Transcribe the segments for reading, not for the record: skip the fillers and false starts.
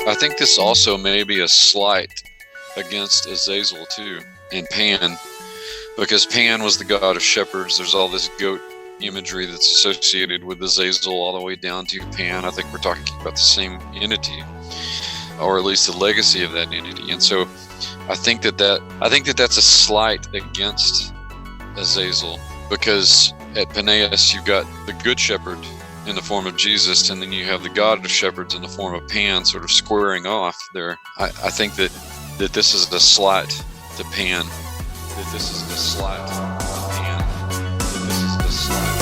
I think this also may be a slight against Azazel too, and Pan, because Pan was the god of shepherds. There's all this goat imagery that's associated with Azazel all the way down to Pan. I think we're talking about the same entity, or at least the legacy of that entity. And so I think that's a slight against Azazel, because at Peneus you've got the good shepherd in the form of Jesus, and then you have the god of shepherds in the form of Pan sort of squaring off there. I think that this is a slight to Pan. That this is the slight to Pan. That this is the slight.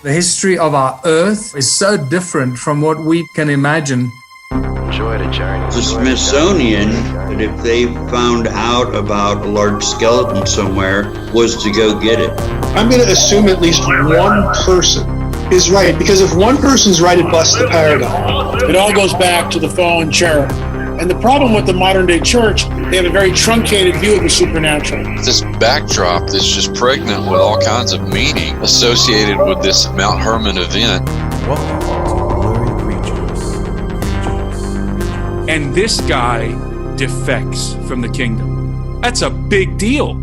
The history of our Earth is so different from what we can imagine. Enjoy the journey. The Smithsonian, that if they found out about a large skeleton somewhere, was to go get it. I'm going to assume at least one person is right, because if one person's right, it busts the paradigm. It all goes back to the fallen cherub. And the problem with the modern day church, they have a very truncated view of the supernatural. This backdrop that's just pregnant with all kinds of meaning associated with this Mount Hermon event. Welcome to Blurry Creatures. And this guy defects from the kingdom. That's a big deal.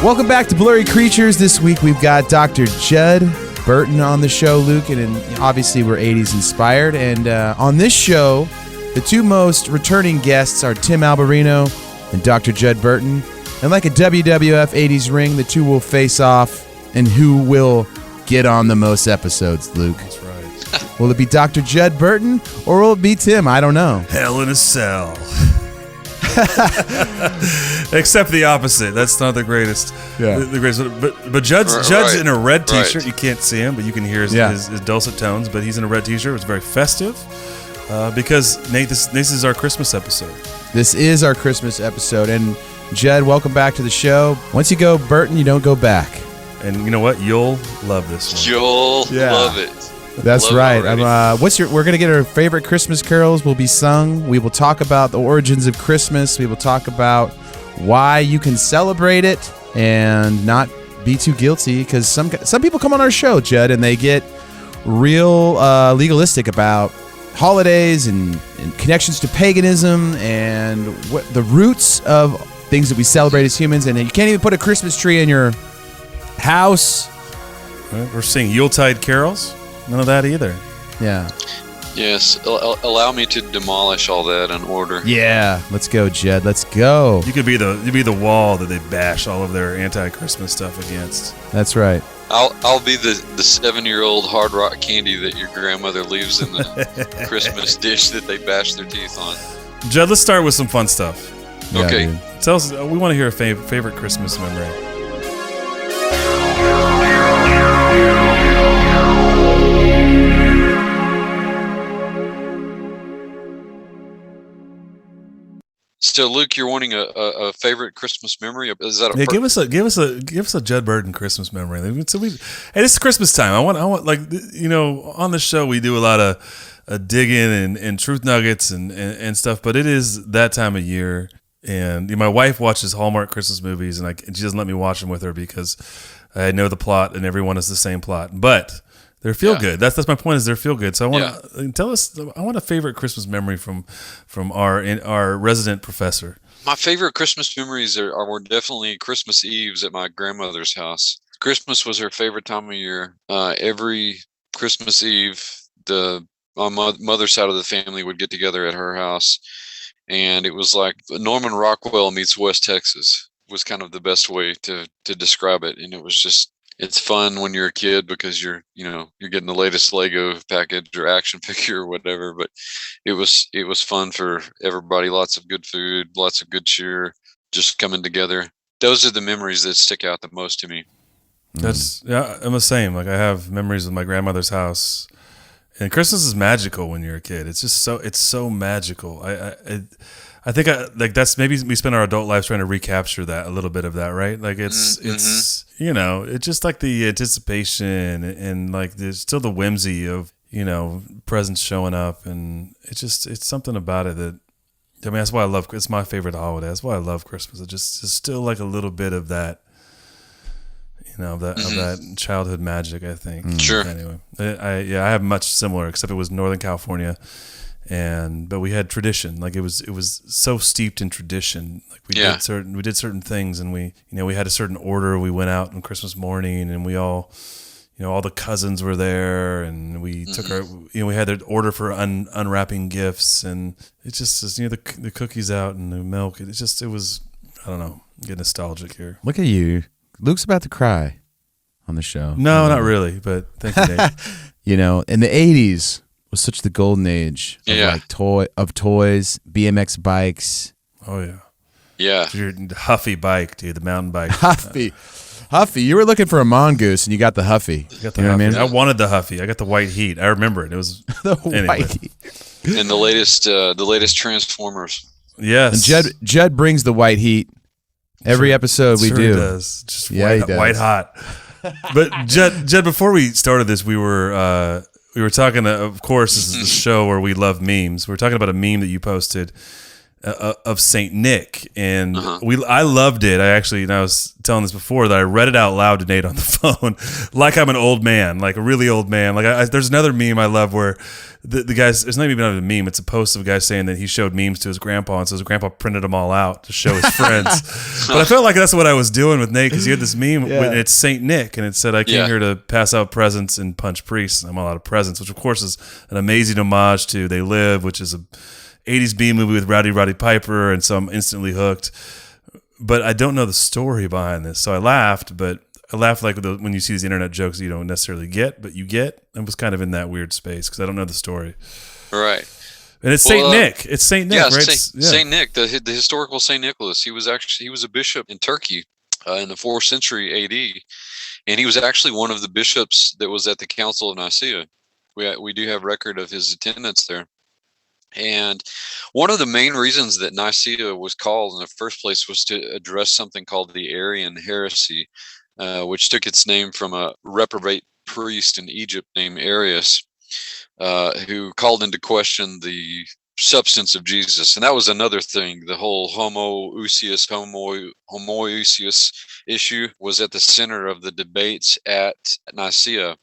Welcome back to Blurry Creatures. This week we've got Dr. Judd Burton on the show, Luke, and obviously we're 80s inspired. And on this show, the two most returning guests are Tim Alberino and Dr. Judd Burton. And like a WWF 80s ring, the two will face off and who will get on the most episodes, Luke. That's right. Will it be Dr. Judd Burton or will it be Tim? I don't know. Hell in a cell. Except the opposite. That's not the greatest. Yeah. The greatest. But Judd's in a red T-shirt. Right. You can't see him, but you can hear his dulcet tones. But he's in a red T-shirt. It's very festive because Nate, this is our Christmas episode. This is our Christmas episode, and Judd, welcome back to the show. Once you go Burton, you don't go back. And you know what? You'll love this one. You'll love it. That's right. We're gonna get our favorite Christmas carols will be sung. We will talk about the origins of Christmas. We will talk about why you can celebrate it and not be too guilty. Because some people come on our show, Judd, and they get real legalistic about holidays and connections to paganism and what the roots of things that we celebrate as humans. And you can't even put a Christmas tree in your house. We're singing Yuletide carols. None of that either. Yeah. Yes. Allow me to demolish all that in order. Yeah. Let's go, Jed. Let's go. You could be the wall that they bash all of their anti-Christmas stuff against. That's right. I'll be the 7-year-old Hard Rock candy that your grandmother leaves in the Christmas dish that they bash their teeth on. Judd, let's start with some fun stuff. Yeah, okay. Dude. Tell us. We want to hear a favorite Christmas memory. So, Luke, you're wanting a favorite Christmas memory? Is that give us a Judd Burton Christmas memory. So and it's Christmas time. I want on the show we do a lot of digging and truth nuggets and stuff. But it is that time of year, and my wife watches Hallmark Christmas movies, and she doesn't let me watch them with her because I know the plot and everyone is the same plot, but. They're feel good. That's my point. Is they're feel good. So I want tell us. I want a favorite Christmas memory from our resident professor. My favorite Christmas memories were definitely Christmas Eves at my grandmother's house. Christmas was her favorite time of year. Every Christmas Eve, the my mother's side of the family would get together at her house, and it was like Norman Rockwell meets West Texas was kind of the best way to describe it. And it was just, it's fun when you're a kid because you're getting the latest Lego package or action figure or whatever. But it was fun for everybody. Lots of good food, lots of good cheer, just coming together. Those are the memories that stick out the most to me. I'm the same. Like I have memories of my grandmother's house, and Christmas is magical when you're a kid. It's just so magical. I think that's maybe we spend our adult lives trying to recapture that, a little bit of that, right? Like it's it's just like the anticipation and like there's still the whimsy of presents showing up, and it's something about it that, I mean, that's why I love. It's my favorite holiday. That's why I love Christmas. It's just still like a little bit of that. Of that childhood magic, I think. Sure. Anyway, I have much similar, except it was Northern California, but we had tradition. Like it was so steeped in tradition. Like we did certain things, and we had a certain order. We went out on Christmas morning, and we all, all the cousins were there, and we took our, we had the order for unwrapping gifts, and it just was, the cookies out and the milk. It was, I don't know, get nostalgic here. Look at you. Luke's about to cry on the show. No, not really, but thank you, Nate. In the 80s was such the golden age of toys, BMX bikes. Oh, yeah. Yeah. Your Huffy bike, dude, the mountain bike. Huffy. You were looking for a mongoose, and you got the Huffy. I got the Huffy. What I mean? I wanted the Huffy. I got the white heat. I remember it. It was the white heat. And the latest Transformers. Yes. And Judd brings the white heat. Every episode we do. He does. Just white hot. But Judd, before we started this, we were talking. Of course, this is the show where we love memes. We were talking about a meme that you posted of Saint Nick, and I loved it. I was telling this before that I read it out loud to Nate on the phone, like I'm an old man, like a really old man. Like there's another meme I love where the guys, it's not even a meme, it's a post of a guy saying that he showed memes to his grandpa, and so his grandpa printed them all out to show his friends. But I felt like that's what I was doing with Nate, because he had this meme, it's Saint Nick, and it said, I came here to pass out presents and punch priests, and I'm all out of presents, which of course is an amazing homage to They Live, which is a 80s B movie with Roddy Piper, and so I'm instantly hooked. But I don't know the story behind this, so I laughed, but I laugh like when you see these internet jokes you don't necessarily get, but you get. I was kind of in that weird space because I don't know the story. Right. And it's Saint Nick. It's Saint Nick, right? Saint Nick, the historical Saint Nicholas. He was a bishop in Turkey in the 4th century AD, and he was actually one of the bishops that was at the Council of Nicaea. We do have record of his attendance there. And one of the main reasons that Nicaea was called in the first place was to address something called the Arian heresy, which took its name from a reprobate priest in Egypt named Arius, who called into question the substance of Jesus. And that was another thing. The whole homoousios issue was at the center of the debates at Nicaea.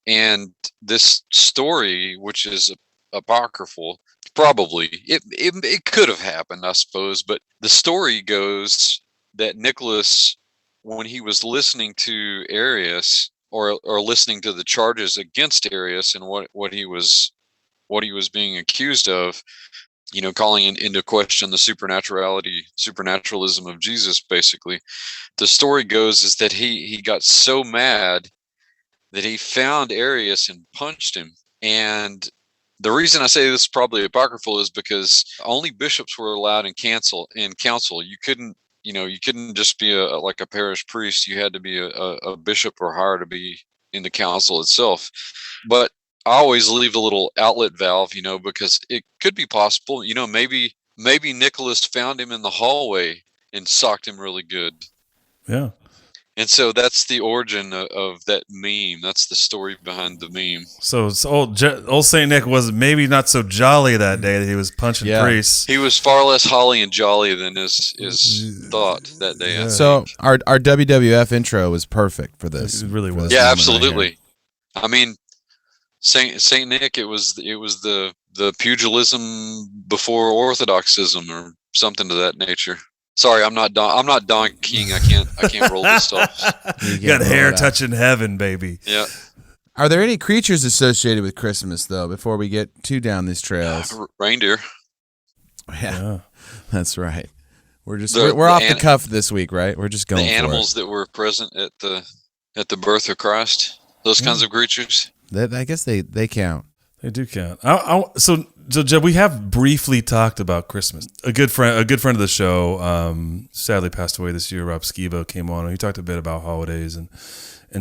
And this story, which is apocryphal, probably it could have happened, I suppose, but the story goes that Nicholas, when he was listening to Arius or listening to the charges against Arius and what he was being accused of, calling into question the supernaturalism of Jesus, basically, the story goes is that he got so mad that he found Arius and punched him. And the reason I say this is probably apocryphal is because only bishops were allowed in council. You couldn't just be like a parish priest. You had to be a bishop or higher to be in the council itself. But I always leave a little outlet valve, because it could be possible. Maybe Nicholas found him in the hallway and socked him really good. Yeah. And so that's the origin of that meme. That's the story behind the meme. So old Saint Nick was maybe not so jolly that day that he was punching priests. He was far less holly and jolly than his thought that day. Yeah. So our WWF intro was perfect for this. It really was. Yeah, absolutely. I mean, Saint Nick. It was the pugilism before orthodoxism or something to that nature. Sorry, I'm not Don King. I can't roll this stuff. You got hair touching heaven, baby. Yeah. Are there any creatures associated with Christmas, though, before we get too down these trails? Reindeer. Yeah, that's right. We're The off the cuff this week, right? We're just going the for animals that were present at the birth of Christ. Those kinds of creatures. I guess they count. They do count. So Jeb, we have briefly talked about Christmas. A good friend of the show, sadly passed away this year. Rob Skibo came on, and he talked a bit about holidays, and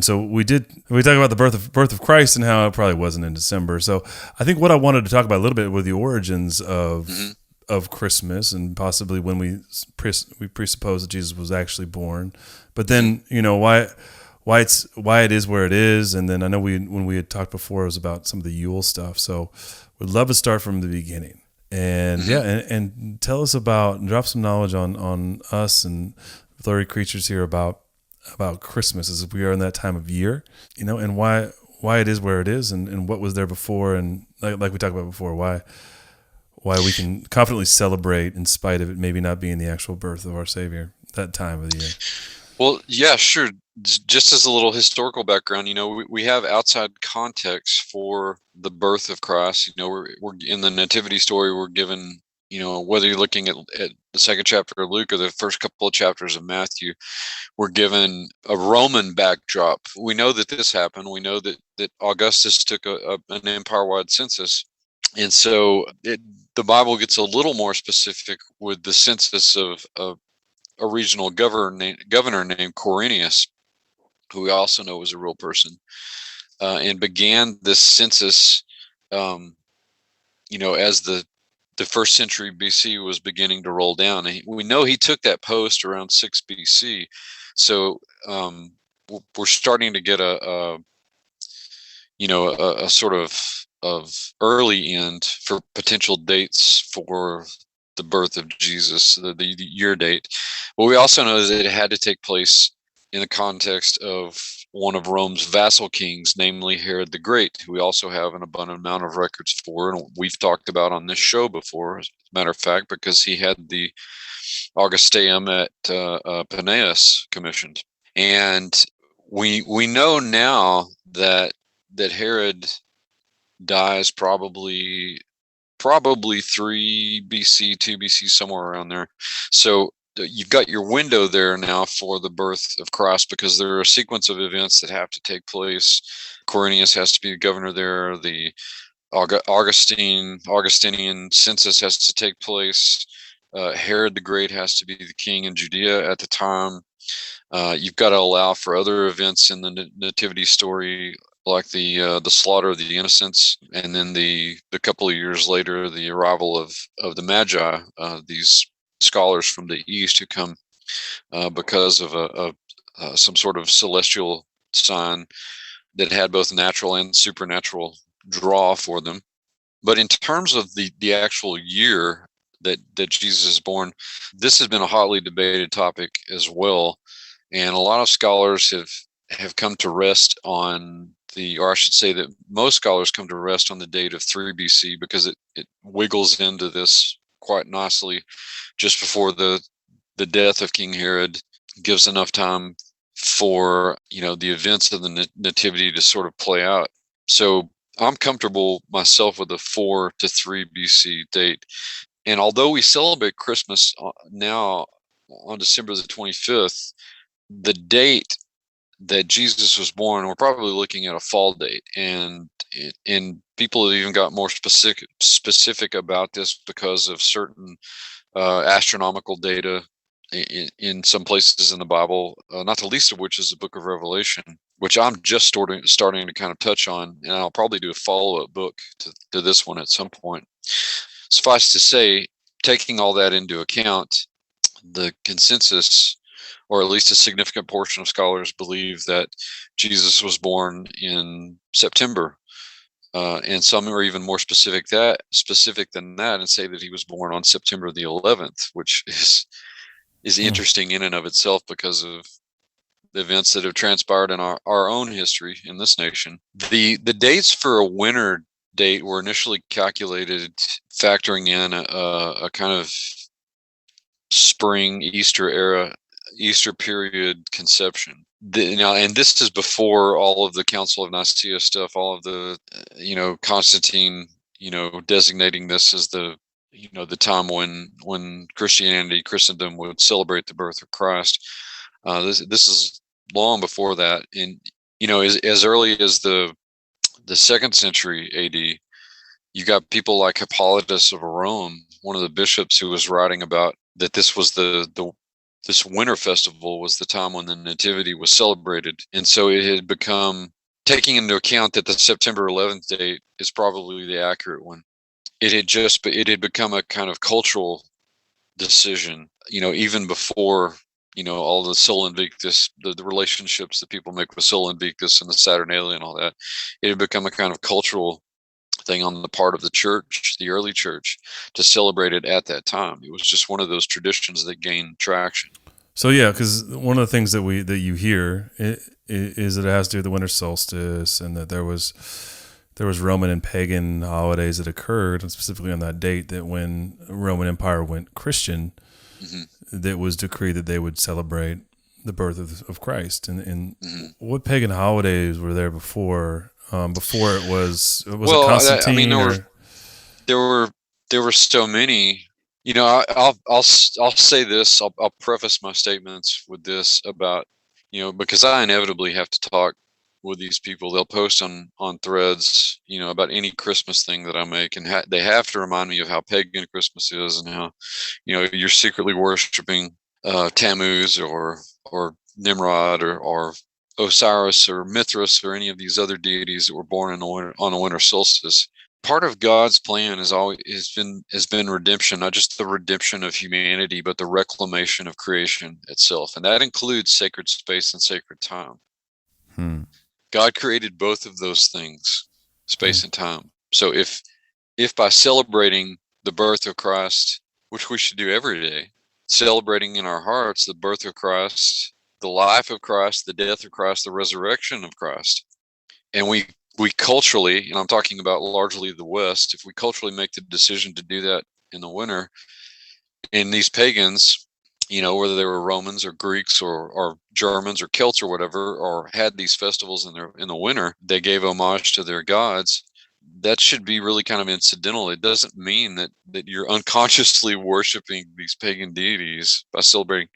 so we talked about the birth of Christ and how it probably wasn't in December. So I think what I wanted to talk about a little bit were the origins of Christmas, and possibly when we presuppose that Jesus was actually born, but then why it is where it is. And then I know when we had talked before, it was about some of the Yule stuff. So we'd love to start from the beginning, and and tell us about, drop some knowledge on us and Blurry Creatures here about Christmas as we are in that time of year, and why it is where it is, and what was there before, and like we talked about before, why we can confidently celebrate in spite of it maybe not being the actual birth of our Savior that time of the year. Well, yeah, sure. Just as a little historical background, we have outside context for the birth of Christ. We're in the nativity story. We're given, whether you're looking at the second chapter of Luke or the first couple of chapters of Matthew, we're given a Roman backdrop. We know that this happened. We know that Augustus took an empire-wide census. And so the Bible gets a little more specific with the census of a regional governor named Quirinius, who we also know was a real person, and began this census, as the first century BC was beginning to roll down. And we know he took that post around 6 BC. So we're starting to get a sort of early end for potential dates for the birth of Jesus, the year date. But we also know that it had to take place in the context of one of Rome's vassal kings, namely Herod the Great, who we also have an abundant amount of records for, and we've talked about on this show before, as a matter of fact, because he had the Augusteum at Paneas commissioned. And we know now that Herod dies probably 3 BC, 2 BC, somewhere around there. So you've got your window there now for the birth of Christ, because there are a sequence of events that have to take place. Quirinius has to be the governor there. The Augustinian census has to take place. Herod the Great has to be the king in Judea at the time. You've got to allow for other events in the nativity story, like the slaughter of the innocents, and then the couple of years later, the arrival of the Magi, these scholars from the East who come because of some sort of celestial sign that had both natural and supernatural draw for them. But in terms of the actual year that Jesus is born, this has been a hotly debated topic as well, and a lot of scholars have come to rest on or I should say that most scholars come to rest on the date of 3 BC, because it wiggles into this quite nicely just before the death of King Herod, gives enough time for the events of the nativity to sort of play out. So I'm comfortable myself with a 4 to 3 BC date. And although we celebrate Christmas now on December the 25th, the date that Jesus was born, we're probably looking at a fall date, and people have even got more specific about this because of certain astronomical data in some places in the Bible, not the least of which is the Book of Revelation, which I'm just starting to kind of touch on, and I'll probably do a follow-up book to this one at some point. Suffice to say, taking all that into account, the consensus, or at least a significant portion of scholars, believe that Jesus was born in September, and some are even more specific than that, and say that he was born on September the 11th, which is interesting in and of itself because of the events that have transpired in our own history in this nation. The dates for a winter date were initially calculated factoring in a kind of spring Easter period conception. and this is before all of the Council of Nicaea stuff, all of the, Constantine, designating this as the time when Christendom would celebrate the birth of Christ. This is long before that. And, as early as the 2nd century AD, you got people like Hippolytus of Rome, one of the bishops, who was writing about that this was this winter festival was the time when the Nativity was celebrated. And so it had become, taking into account that the September 11th date is probably the accurate one, it had become a kind of cultural decision, even before, all the Sol Invictus, the relationships that people make with Sol Invictus and the Saturnalia and all that. It had become a kind of cultural thing on the part of the church, the early church, to celebrate it at that time. It was just one of those traditions that gained traction. So yeah, because one of the things that you hear is that it has to do with the winter solstice, and that there was Roman and pagan holidays that occurred, specifically on that date, that when Roman Empire went Christian, that was decreed that they would celebrate the birth of Christ. And what pagan holidays were there before? Before it was it Constantine? There were so many. I'll say this. I'll preface my statements with this about, because I inevitably have to talk with these people. They'll post on threads, about any Christmas thing that I make, and they have to remind me of how pagan Christmas is, and how, you're secretly worshiping Tammuz or Nimrod or Osiris or Mithras or any of these other deities that were born on a winter solstice. Part of God's plan has been redemption, not just the redemption of humanity, but the reclamation of creation itself, and that includes sacred space and sacred time. God created both of those things, space and time. So if by celebrating the birth of Christ, which we should do every day, celebrating in our hearts the birth of Christ, the life of Christ, the death of Christ, the resurrection of Christ, and we culturally, and I'm talking about largely the West, if we culturally make the decision to do that in the winter, and these pagans, whether they were Romans or Greeks or Germans or Celts or whatever, or had these festivals in the winter, they gave homage to their gods. That should be really kind of incidental. It doesn't mean that you're unconsciously worshiping these pagan deities by celebrating,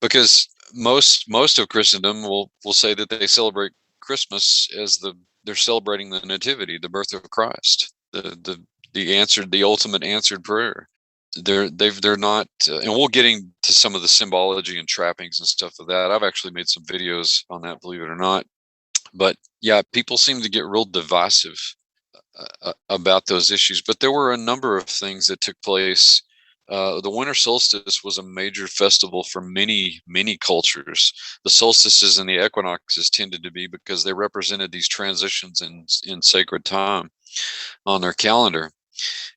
because most of Christendom will say that they celebrate Christmas as they're celebrating the Nativity, the birth of Christ, the ultimate answered prayer. They're not, and we'll get into some of the symbology and trappings and stuff of that. I've actually made some videos on that, believe it or not. But yeah, people seem to get real divisive about those issues. But there were a number of things that took place. The winter solstice was a major festival for many, many cultures. The solstices and the equinoxes tended to be, because they represented these transitions in sacred time on their calendar.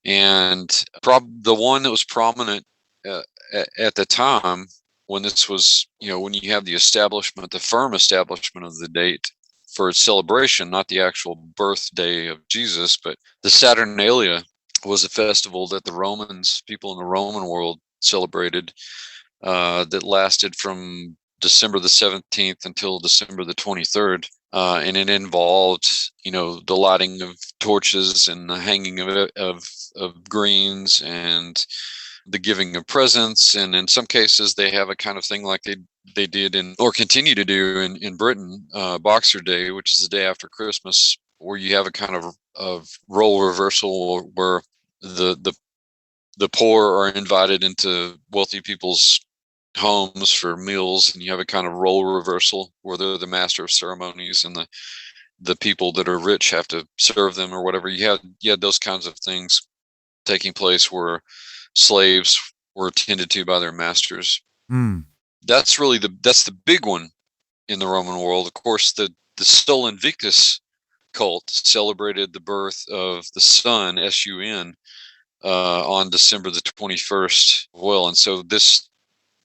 And the one that was prominent at the time, when this was, when you have the firm establishment of the date for its celebration, not the actual birthday of Jesus, but the Saturnalia was a festival that people in the Roman world celebrated, that lasted from December the 17th until December the 23rd. And it involved, the lighting of torches and the hanging of greens and the giving of presents. And in some cases, they have a kind of thing like they did or continue to do in Britain, Boxer Day, which is the day after Christmas, where you have a kind of role reversal where the poor are invited into wealthy people's homes for meals, and you have a kind of role reversal where they're the master of ceremonies and the people that are rich have to serve them or whatever. You had those kinds of things taking place where slaves were attended to by their masters. That's the big one in the Roman world. Of course, the Sol Invictus cult celebrated the birth of the sun, S-U-N, on December the 21st. Well, and so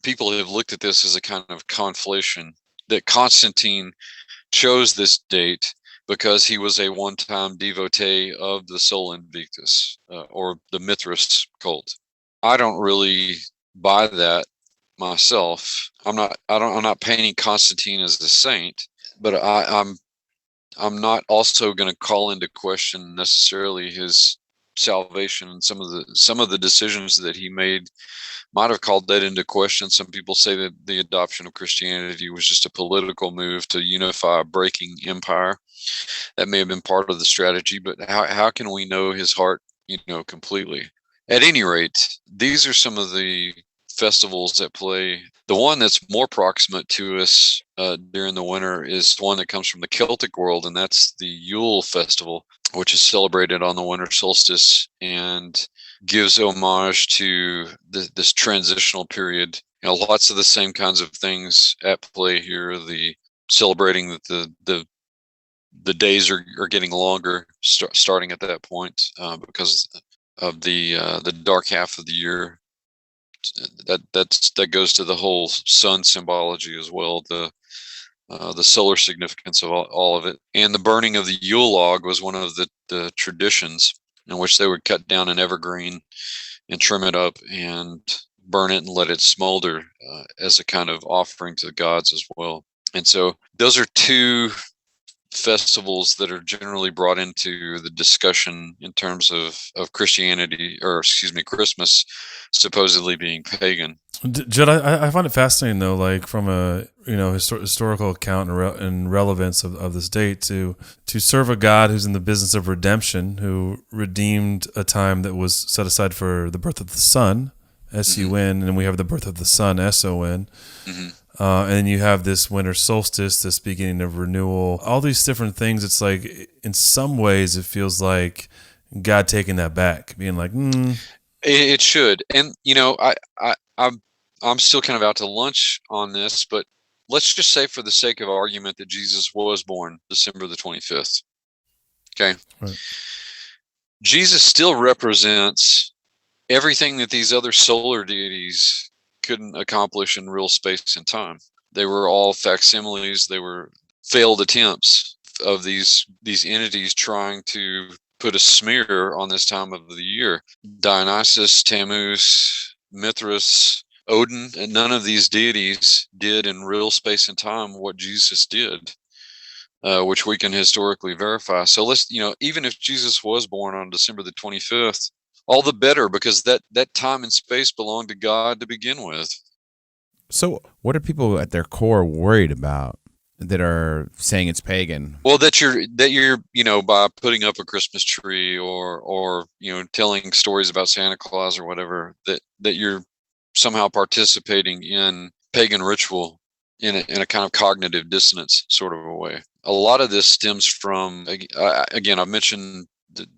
people have looked at this as a kind of conflation, that Constantine chose this date because he was a one-time devotee of the Sol Invictus, or the Mithras cult. I don't really buy that myself. I'm not painting Constantine as a saint, but I'm not also going to call into question necessarily his salvation, and some of the decisions that he made might have called that into question. Some people say that the adoption of Christianity was just a political move to unify a breaking empire. That may have been part of the strategy, but how can we know his heart, completely? At any rate, these are some of the festivals at play. The one that's more proximate to us during the winter is one that comes from the Celtic world, and that's the Yule festival, which is celebrated on the winter solstice and gives homage to this transitional period. Lots of the same kinds of things at play here. The celebrating that the days are getting longer, starting at that point because of the dark half of the year. That goes to the whole sun symbology as well, the solar significance of all of it. And the burning of the Yule log was one of the traditions in which they would cut down an evergreen and trim it up and burn it and let it smolder as a kind of offering to the gods as well. And so those are two festivals that are generally brought into the discussion in terms of Christianity, or excuse me, Christmas supposedly being pagan. Judd, I find it fascinating though, like from a historical account and relevance of this date to serve a God who's in the business of redemption, who redeemed a time that was set aside for the birth of the sun, S-U-N, and we have the birth of the sun, S-O-N. Mm-hmm. And then you have this winter solstice, this beginning of renewal, all these different things. It's like, in some ways, it feels like God taking that back, being like, It should. And, I'm still kind of out to lunch on this, but let's just say for the sake of argument that Jesus was born December the 25th. Okay. Right. Jesus still represents everything that these other solar deities couldn't accomplish in real space and time. They were all facsimiles. They were failed attempts of these entities trying to put a smear on this time of the year. Dionysus, Tammuz, Mithras, Odin, and none of these deities did in real space and time what Jesus did, which we can historically verify. So let's, even if Jesus was born on December the 25th, all the better, because that time and space belonged to God to begin with. So what are people at their core worried about that are saying it's pagan? Well, that you're by putting up a Christmas tree or telling stories about Santa Claus or whatever, that you're somehow participating in pagan ritual in a kind of cognitive dissonance sort of a way. A lot of this stems from, again, I've mentioned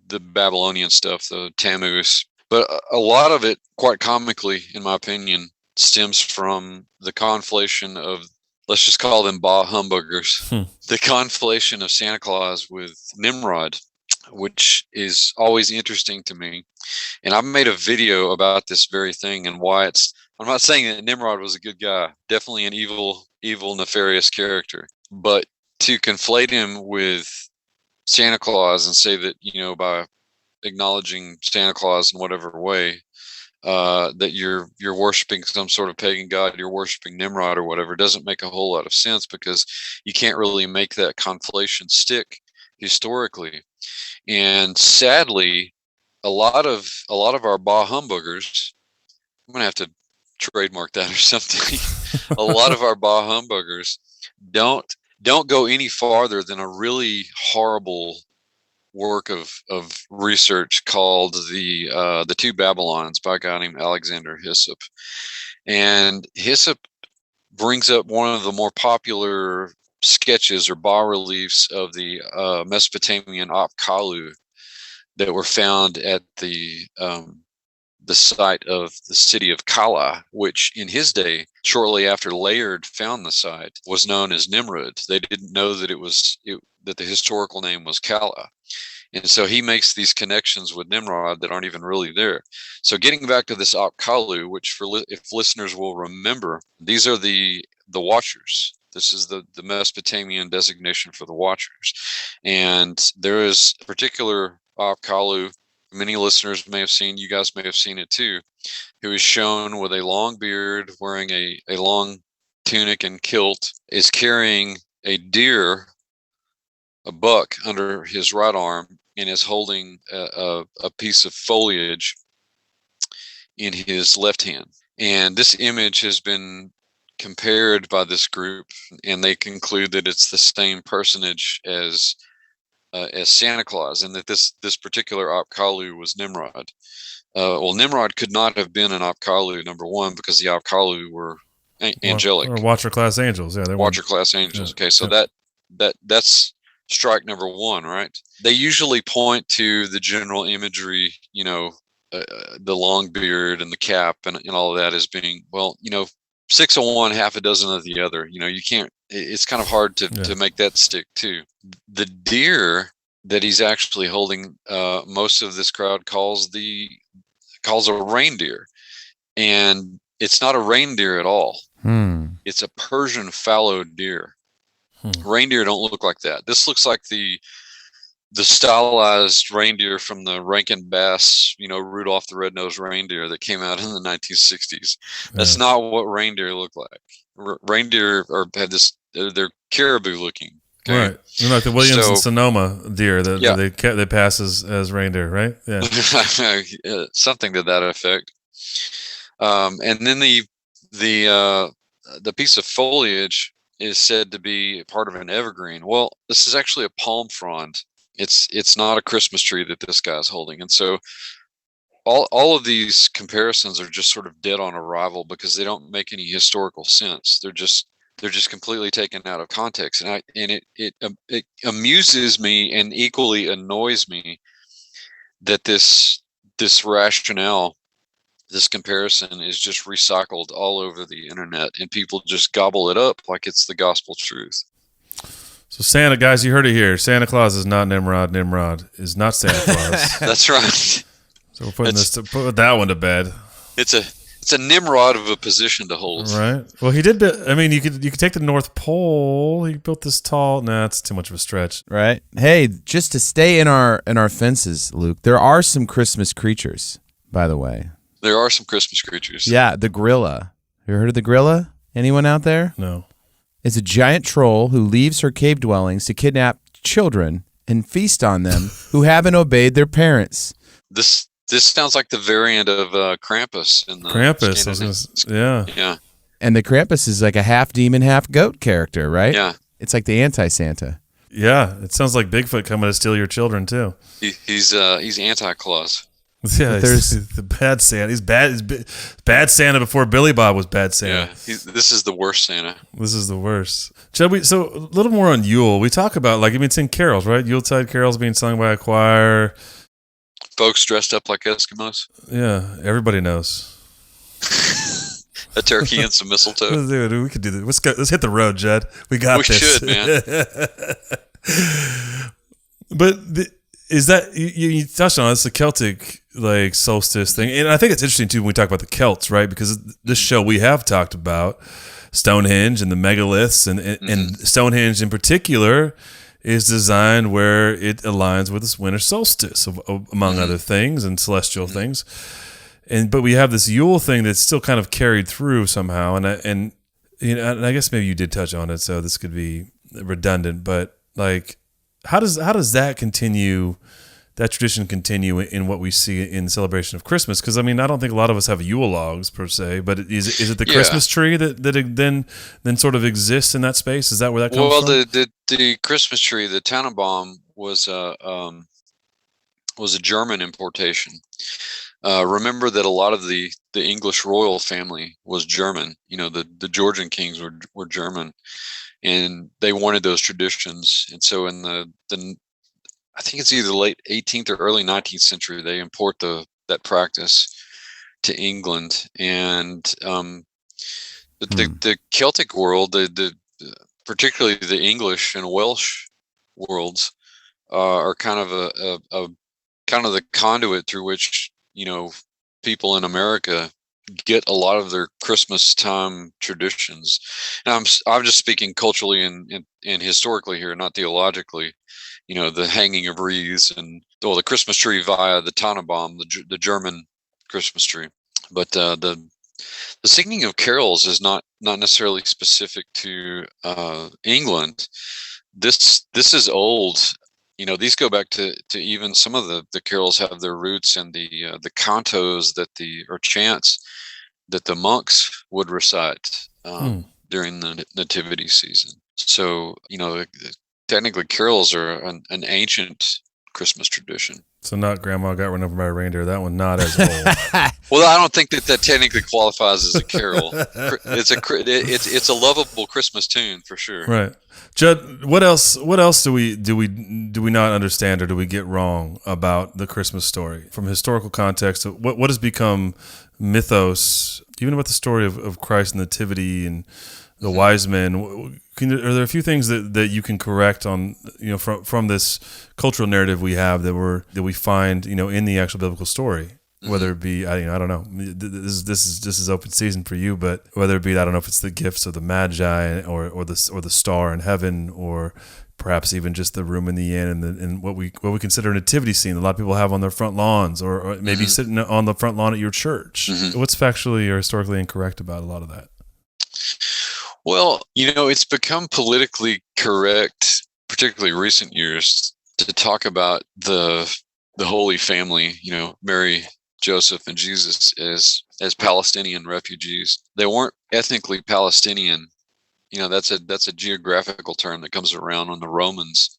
the Babylonian stuff, the Tammuz, but a lot of it, quite comically, in my opinion, stems from the conflation of, let's just call them bah humbuggers, the conflation of Santa Claus with Nimrod, which is always interesting to me. And I've made a video about this very thing and why I'm not saying that Nimrod was a good guy, definitely an evil, nefarious character, but to conflate him with Santa Claus and say that, by acknowledging Santa Claus in whatever way, that you're worshiping some sort of pagan god, you're worshiping Nimrod or whatever, doesn't make a whole lot of sense, because you can't really make that conflation stick historically. And sadly, a lot of our bah humbuggers, I'm gonna have to trademark that or something. A lot of our bah humbuggers don't go any farther than a really horrible work of research called the Two Babylons by a guy named Alexander Hyssop. And Hyssop brings up one of the more popular sketches or bas reliefs of the Mesopotamian Apkallu that were found at the site of the city of Kala, which in his day, shortly after Layard found the site, was known as Nimrud. They didn't know that that the historical name was Kala. And so he makes these connections with Nimrod that aren't even really there. So getting back to this Apkallu, which if listeners will remember, these are the Watchers. This is the Mesopotamian designation for the Watchers. And there is a particular Apkallu many listeners may have seen, you guys may have seen it too, who is shown with a long beard, wearing a long tunic and kilt, is carrying a deer, a buck, under his right arm, and is holding a piece of foliage in his left hand. And this image has been compared by this group, and they conclude that it's the same personage as Santa Claus, and that this particular Apkallu was Nimrod. Well, Nimrod could not have been an Apkallu, number one, because the Apkallu were angelic, or Watcher class angels. Yeah, they're Watcher class angels. Yeah. Okay, so that's strike number one, right? They usually point to the general imagery, the long beard and the cap and all of that as being, well, 6 of one, half a dozen of the other. You can't. It's kind of hard to make that stick too. The deer that he's actually holding, most of this crowd calls a reindeer, and it's not a reindeer at all. It's a Persian fallow deer. Reindeer don't look like that. This looks like the stylized reindeer from the Rankin Bass, Rudolph the Red-Nosed Reindeer that came out in the 1960s. That's not what reindeer look like. Reindeer have this, they're caribou looking. Okay? Right. Like the Williams and Sonoma deer that they pass as reindeer, right? Yeah. Something to that effect. And then the piece of foliage is said to be part of an evergreen. Well, this is actually a palm frond. It's not a Christmas tree that this guy's holding. And so all of these comparisons are just sort of dead on arrival because they don't make any historical sense. They're just completely taken out of context. And it amuses me and equally annoys me that this rationale, this comparison, is just recycled all over the internet, and people just gobble it up like it's the gospel truth. So Santa, guys, you heard it here. Santa Claus is not Nimrod. Nimrod is not Santa Claus. That's right. So we're put that one to bed. It's a Nimrod of a position to hold. Right. Well, he did. I mean, you could take the North Pole. He built this tall. Nah, it's too much of a stretch. Right. Hey, just to stay in our fences, Luke, there are some Christmas creatures, by the way. There are some Christmas creatures. Yeah, the gorilla. You heard of the gorilla? Anyone out there? No. It's a giant troll who leaves her cave dwellings to kidnap children and feast on them who haven't obeyed their parents. This sounds like the variant of Krampus. Krampus, yeah. And the Krampus is like a half demon, half goat character, right? Yeah. It's like the anti-Santa. Yeah, it sounds like Bigfoot coming to steal your children too. He's anti-Claus. Yeah, there's the bad Santa. He's bad Santa before Billy Bob was bad Santa. Yeah, this is the worst Santa. This is the worst. Judd, so a little more on Yule. We talk about, it's in carols, right? Yuletide carols being sung by a choir. Folks dressed up like Eskimos. Yeah, everybody knows. A turkey and some mistletoe. Dude, we could do this. Let's hit the road, Judd. We got this. We should, man. But is that you touched on it, it's the Celtic solstice thing, and I think it's interesting too when we talk about the Celts, right? Because this show we have talked about Stonehenge and the megaliths, and Stonehenge in particular is designed where it aligns with this winter solstice, among other things, and celestial things. But we have this Yule thing that's still kind of carried through somehow, and I guess maybe you did touch on it, so this could be redundant, but how does that continue? That tradition continue in what we see in the celebration of Christmas? Because I don't think a lot of us have Yule logs per se, but is it the Christmas tree that then sort of exists in that space? Is that where that comes from? Well, the Christmas tree, the Tannenbaum, was a German importation. Remember that a lot of the English royal family was German. The Georgian kings were German, and they wanted those traditions. And so in the I think it's either late 18th or early 19th century, they import that practice to England. And the Celtic world, particularly the English and Welsh worlds, are kind of the conduit through which people in America get a lot of their Christmas time traditions. And I'm just speaking culturally and historically here, not theologically. The hanging of wreaths and the Christmas tree via the Tannenbaum, the German Christmas tree. But the singing of carols is not necessarily specific to England. This is old. These go back to even some of the carols have their roots in the cantos or chants that the monks would recite during the nativity season. So technically carols are an ancient Christmas tradition. So not Grandma Got Run Over by a Reindeer. That one not as old. Well, I don't think that technically qualifies as a carol. It's a lovable Christmas tune for sure. Right, Judd. What else do we not understand or do we get wrong about the Christmas story from historical context? What has become mythos, even about the story of Christ's nativity and the wise men? Are there a few things that you can correct on, from this cultural narrative we have that we find, in the actual biblical story, whether it be, I don't know, this is open season for you, but whether it be, I don't know if it's the gifts of the Magi or the star in heaven, or perhaps even just the room in the inn and what we consider a nativity scene that a lot of people have on their front lawns, or maybe sitting on the front lawn at your church. What's factually or historically incorrect about a lot of that? Well, it's become politically correct, particularly recent years, to talk about the Holy Family, Mary, Joseph, and Jesus as Palestinian refugees. They weren't ethnically Palestinian. That's a geographical term that comes around when the Romans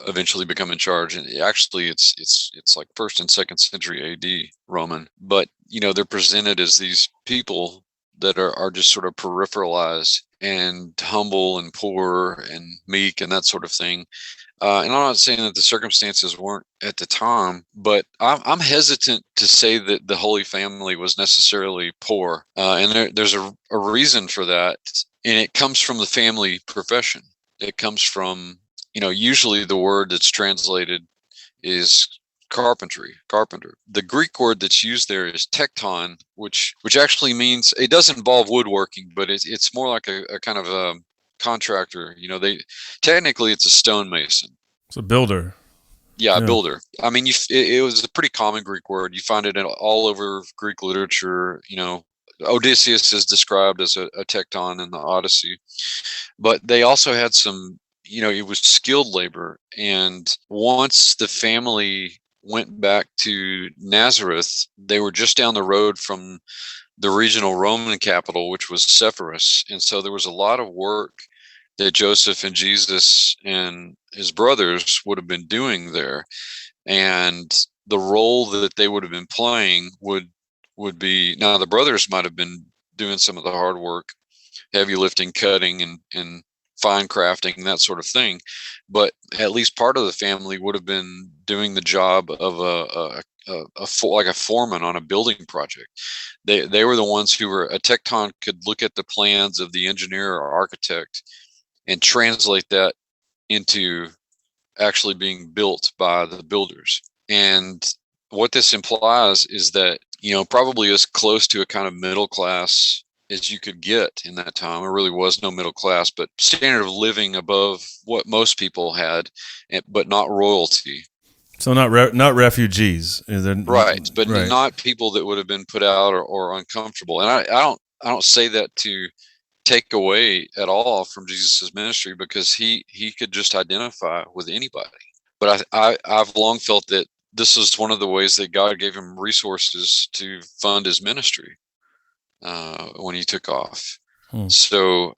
eventually become in charge. And actually, it's like 1st and 2nd century AD Roman. But they're presented as these people that are just sort of peripheralized and humble and poor and meek and that sort of thing. And I'm not saying that the circumstances weren't at the time, but I'm hesitant to say that the Holy Family was necessarily poor. And there's a reason for that. And it comes from the family profession. It comes from, usually the word that's translated is carpenter. The Greek word that's used there is tekton, which actually means, it does involve woodworking, but it's more like a kind of a contractor. Technically it's a stonemason. It's a builder. Yeah, a builder. I mean, it was a pretty common Greek word. You find it all over Greek literature. Odysseus is described as a tekton in the Odyssey, but they also had some, it was skilled labor. And once the family went back to Nazareth, they were just down the road from the regional Roman capital, which was Sepphoris. And so there was a lot of work that Joseph and Jesus and his brothers would have been doing there. And the role that they would have been playing would be, now the brothers might have been doing some of the hard work, heavy lifting, cutting and fine crafting, that sort of thing. But at least part of the family would have been doing the job of like a foreman on a building project. They were the ones who were, a tekton could look at the plans of the engineer or architect and translate that into actually being built by the builders. And what this implies is that, probably as close to a kind of middle class as you could get in that time. There really was no middle class, but standard of living above what most people had, but not royalty. So not refugees, right? But right. Not people that would have been put out or uncomfortable. And I don't say that to take away at all from Jesus's ministry, because he could just identify with anybody. But I've long felt that this is one of the ways that God gave him resources to fund his ministry when he took off. So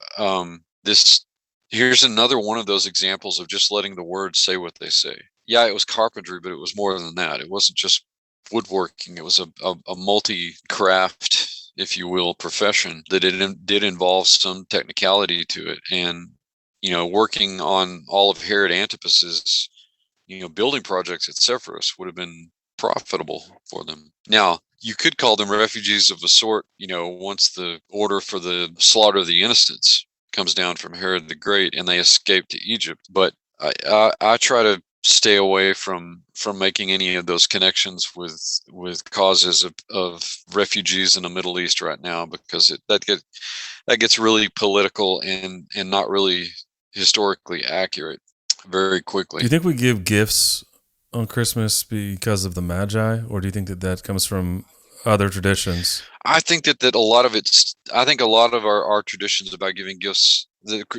here's another one of those examples of just letting the words say what they say. Yeah, it was carpentry, but it was more than that. It wasn't just woodworking. It was a multi-craft, if you will, profession that it did involve some technicality to it. And, working on all of Herod Antipas's, building projects at Sepphoris would have been profitable for them. Now, you could call them refugees of a sort, once the order for the slaughter of the innocents comes down from Herod the Great and they escape to Egypt. But I try to stay away from making any of those connections with causes of refugees in the Middle East right now, because that gets really political and not really historically accurate very quickly. Do you think we give gifts on Christmas because of the Magi, or do you think that comes from other traditions? I think that a lot of our traditions about giving gifts,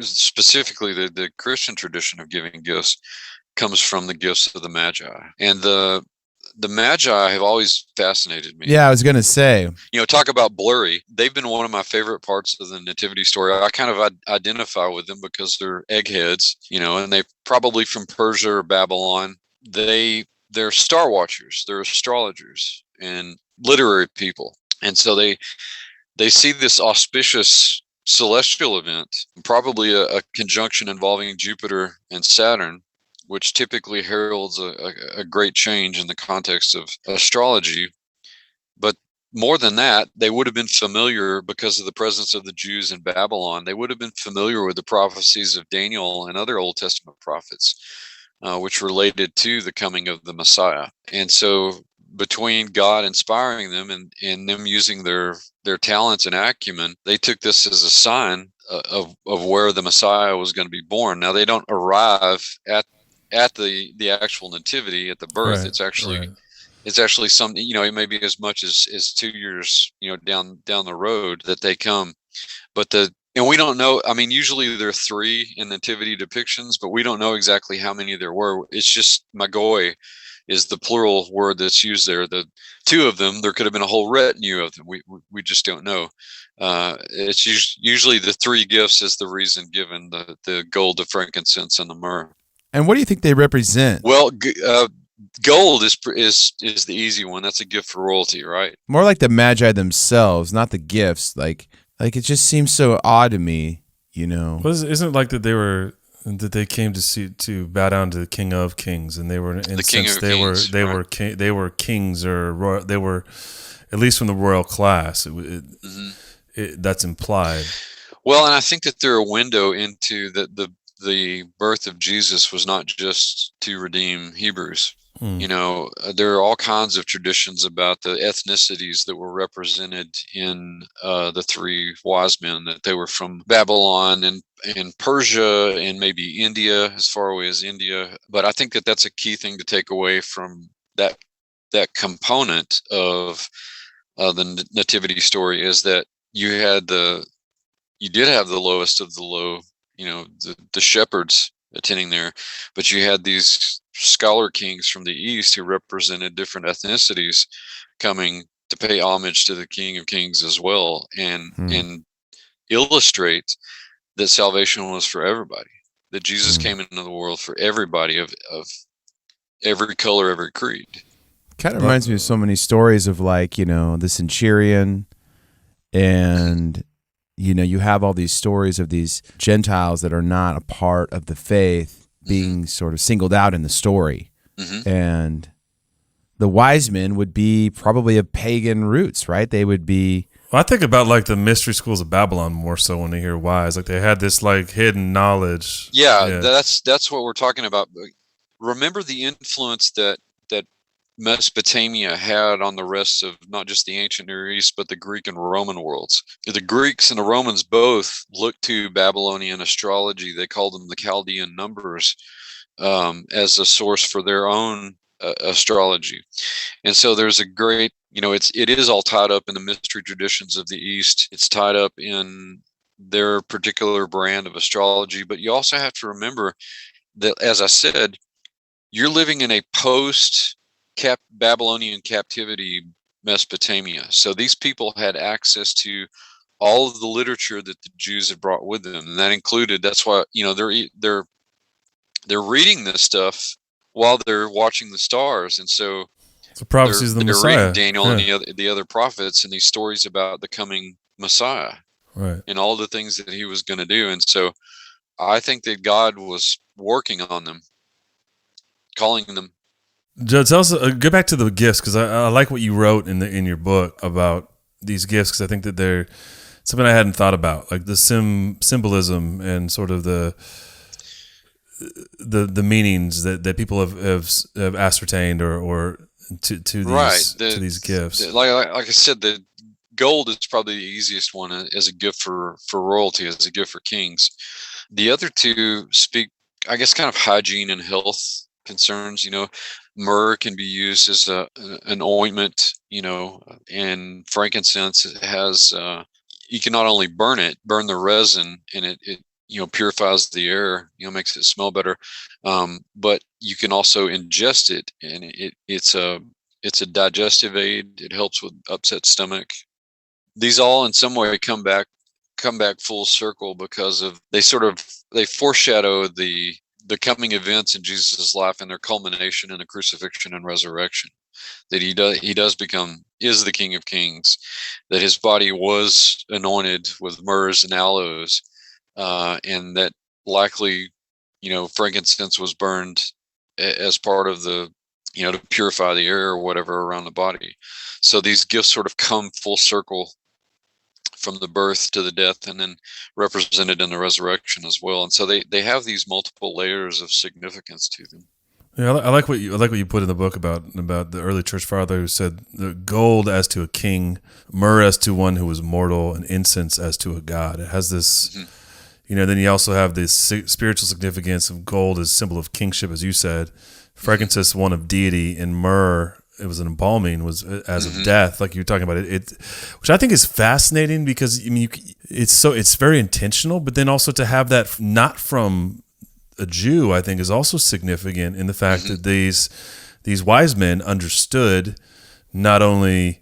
specifically the Christian tradition of giving gifts, comes from the gifts of the Magi. And the Magi have always fascinated me. Yeah, I was going to say. Talk about blurry. They've been one of my favorite parts of the nativity story. I kind of identify with them because they're eggheads, and they probably from Persia or Babylon. They're star watchers, they're astrologers and literary people. And so they see this auspicious celestial event, probably a conjunction involving Jupiter and Saturn, which typically heralds a great change in the context of astrology. But more than that, they would have been familiar, because of the presence of the Jews in Babylon, they would have been familiar with the prophecies of Daniel and other Old Testament prophets, which related to the coming of the Messiah. And so between God inspiring them and them using their talents and acumen, they took this as a sign of where the Messiah was going to be born. Now, they don't arrive at the actual nativity, at the birth. Right, it's actually some, it may be as much as 2 years, down the road that they come. And we don't know. I mean, usually there are 3 in nativity depictions, but we don't know exactly how many there were. It's just Magoi is the plural word that's used there. The 2 of them, there could have been a whole retinue of them. We just don't know. It's usually the 3 gifts is the reason given, the gold, the frankincense, and the myrrh. And what do you think they represent? Well, gold is the easy one. That's a gift for royalty, right? More like the Magi themselves, not the gifts. Like it just seems so odd to me, Well, isn't it like that they came to bow down to the King of Kings, and they were, in a sense, they were kings, or they were at least from the royal class. That's implied. Well, and I think that they're a window into the birth of Jesus was not just to redeem Hebrews. There are all kinds of traditions about the ethnicities that were represented in the 3 wise men, that they were from Babylon and Persia and maybe India, as far away as India. But I think that that's a key thing to take away from that component of the nativity story, is that you did have the lowest of the low, the shepherds attending there, but you had these scholar kings from the East who represented different ethnicities coming to pay homage to the King of Kings as well, and illustrate that salvation was for everybody, that Jesus came into the world for everybody of every color, every creed. Kind of reminds me of so many stories of, like, the centurion, and you have all these stories of these Gentiles that are not a part of the faith being sort of singled out in the story. And the wise men would be probably of pagan roots, right? They would be... Well, I think about like the mystery schools of Babylon more so when they hear wise. Like they had this like hidden knowledge. Yeah. That's what we're talking about. Remember the influence that Mesopotamia had on the rest of not just the ancient Near East, but the Greek and Roman worlds. The Greeks and the Romans both looked to Babylonian astrology. They called them the Chaldean numbers as a source for their own astrology. And so there's a great, it is all tied up in the mystery traditions of the East. It's tied up in their particular brand of astrology. But you also have to remember that, as I said, you're living in a Babylonian captivity Mesopotamia. So these people had access to all of the literature that the Jews had brought with them, and that included. That's why they're reading this stuff while they're watching the stars, and so the prophecies of the Messiah. Reading Daniel and the other prophets and these stories about the coming Messiah, right, and all the things that he was going to do. And so I think that God was working on them, calling them. Judd, tell us, go back to the gifts, because I like what you wrote in your book about these gifts, because I think that they're something I hadn't thought about, like the symbolism and sort of the meanings that people have ascertained or to these gifts. Like I said, the gold is probably the easiest one as a gift for royalty, as a gift for kings. The other two speak, I guess, kind of hygiene and health concerns. Myrrh can be used as an ointment, and frankincense has you can not only burn the resin, and it purifies the air, makes it smell better, but you can also ingest it, and it's a digestive aid. It helps with upset stomach. These all in some way come back full circle because of they foreshadow the coming events in Jesus' life and their culmination in the crucifixion and resurrection. That he is the King of Kings, that his body was anointed with myrrhs and aloes, and that likely, frankincense was burned as part of the, to purify the air or whatever around the body. So these gifts sort of come full circle from the birth to the death, and then represented in the resurrection as well. And so they have these multiple layers of significance to them. Yeah, I like what you put in the book about the early church father who said the gold as to a king, myrrh as to one who was mortal, and incense as to a god. It has this, then you also have this spiritual significance of gold as symbol of kingship, as you said, frankincense one of deity, and myrrh, it was an embalming, was as of death, like you were talking about it, which I think is fascinating because it's very intentional, but then also to have that not from a Jew, I think, is also significant in the fact that these wise men understood not only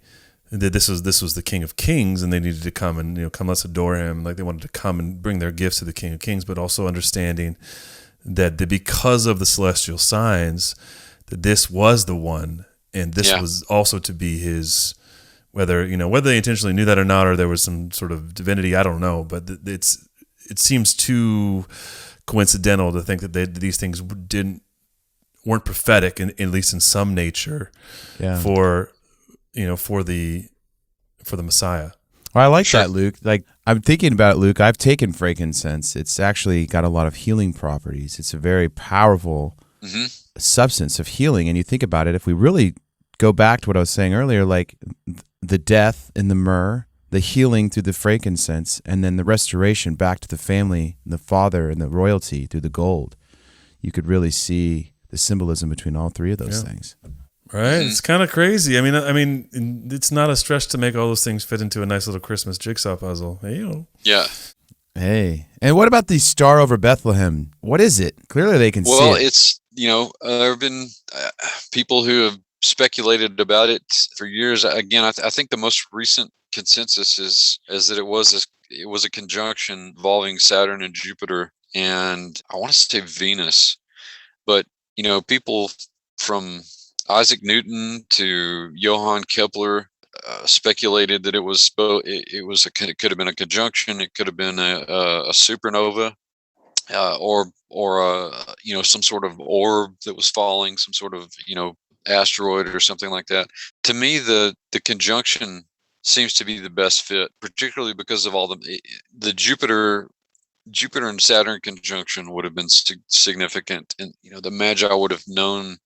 that this was the King of Kings and they needed to come and come, let's adore him, like they wanted to come and bring their gifts to the King of Kings, but also understanding that because of the celestial signs, that this was the one, and this was also to be his. Whether they intentionally knew that or not, or there was some sort of divinity, I don't know, but it seems too coincidental to think that these things weren't prophetic, at least in some nature, for the Messiah. Well, I like that, Luke. Like, I'm thinking about it, Luke. I've taken frankincense. It's actually got a lot of healing properties. It's a very powerful substance of healing. And you think about it, if we really go back to what I was saying earlier, like the death in the myrrh, the healing through the frankincense, and then the restoration back to the family, the father, and the royalty through the gold, you could really see the symbolism between all three of those things. Right? It's kind of crazy. I mean, it's not a stretch to make all those things fit into a nice little Christmas jigsaw puzzle. Yeah. Hey, and what about the Star over Bethlehem? What is it? Clearly they can see it. Well, it's, there have been people who have speculated about it for years. Again, I think the most recent consensus is that it was a conjunction involving Saturn and Jupiter, and I want to say Venus, but people from Isaac Newton to Johann Kepler speculated that it could have been a conjunction, it could have been a supernova, or some sort of orb that was falling, some sort of asteroid or something like that. To me, the conjunction seems to be the best fit, particularly because of all the Jupiter and Saturn conjunction would have been significant, and the Magi would have known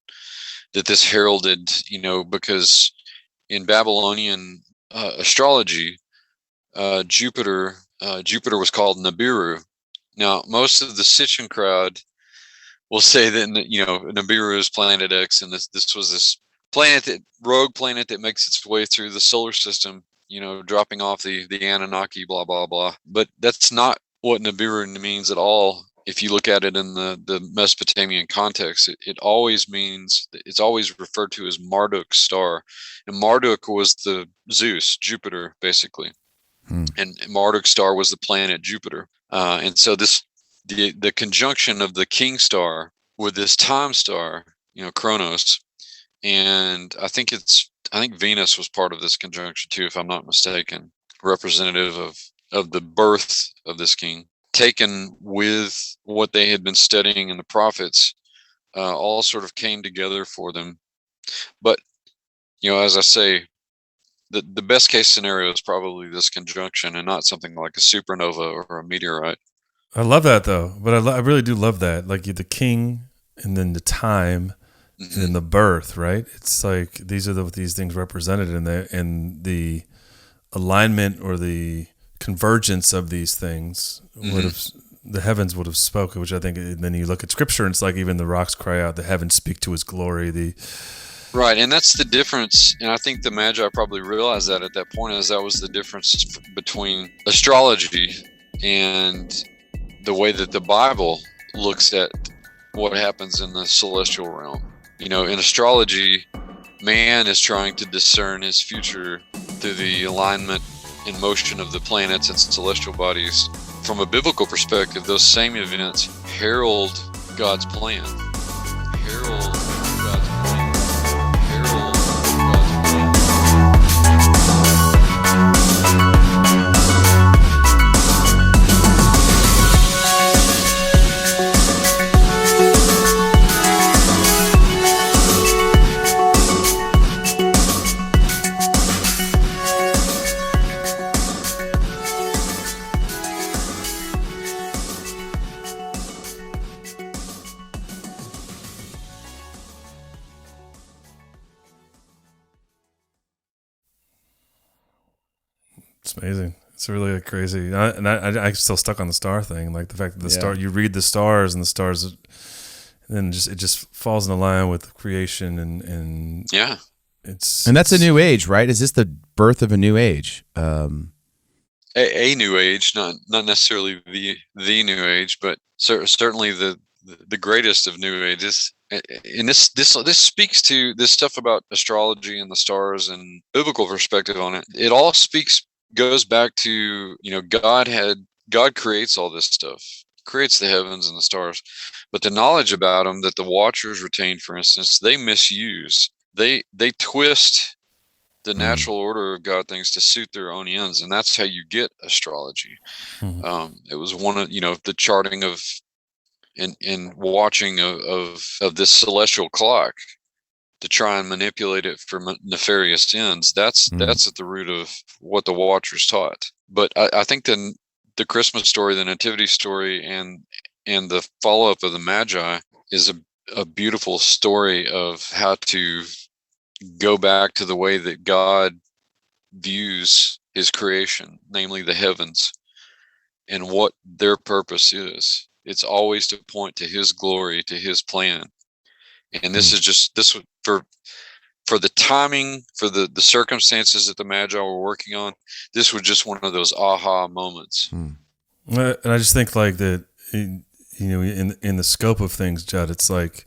that this heralded, because in Babylonian astrology, Jupiter was called Nibiru. Now, most of the Sitchin crowd will say that Nibiru is planet X, and this was this rogue planet that makes its way through the solar system, dropping off the Anunnaki, blah blah blah. But that's not what Nibiru means at all. If you look at it in the Mesopotamian context, it always means, it's always referred to as Marduk's star, and Marduk was the Zeus, Jupiter, basically, and Marduk's star was the planet Jupiter, and so the conjunction of the king star with this time star, Kronos, and I think Venus was part of this conjunction too, if I'm not mistaken, representative of the birth of this king, taken with what they had been studying in the prophets, all sort of came together for them. But as I say, the best case scenario is probably this conjunction, and not something like a supernova or a meteorite. I love that though, but I really do love that. Like the king, and then the time, and then the birth. Right? It's like these are these things represented in there, and the alignment or the convergence of these things would have, the heavens would have spoken. Which I think, and then you look at Scripture, and it's like even the rocks cry out, the heavens speak to His glory. Right, and that's the difference, and I think the Magi probably realized that at that point, as that was the difference between astrology and the way that the Bible looks at what happens in the celestial realm. You know, in astrology, man is trying to discern his future through the alignment and motion of the planets and celestial bodies. From a biblical perspective, those same events herald God's plan. Herald God's plan. Herald God's plan. It's amazing. It's really crazy. I'm still stuck on the star thing. Like the fact that the star, you read the stars, and the stars, and then it just falls in line with creation, and Yeah. And that's a new age, right? Is this the birth of a new age? A new age, not necessarily the new age, but certainly the greatest of new ages. And this speaks to this stuff about astrology and the stars and biblical perspective on it. It all goes back to, you know, God creates all this stuff, creates the heavens and the stars, but the knowledge about them that the Watchers retain, for instance, they misuse. They twist the natural order of God things to suit their own ends, and that's how you get astrology. It was one of, you know, the charting of and watching of this celestial clock to try and manipulate it for nefarious ends. That's at the root of what the Watchers taught. But I think the Christmas story, the Nativity story, and the follow-up of the Magi is a beautiful story of how to go back to the way that God views His creation, namely the heavens, and what their purpose is. It's always to point to His glory, to His plan. And this is just for the timing, for the circumstances that the Magi were working on. This was just one of those aha moments. And I just think like that, you know, in the scope of things, Judd, it's like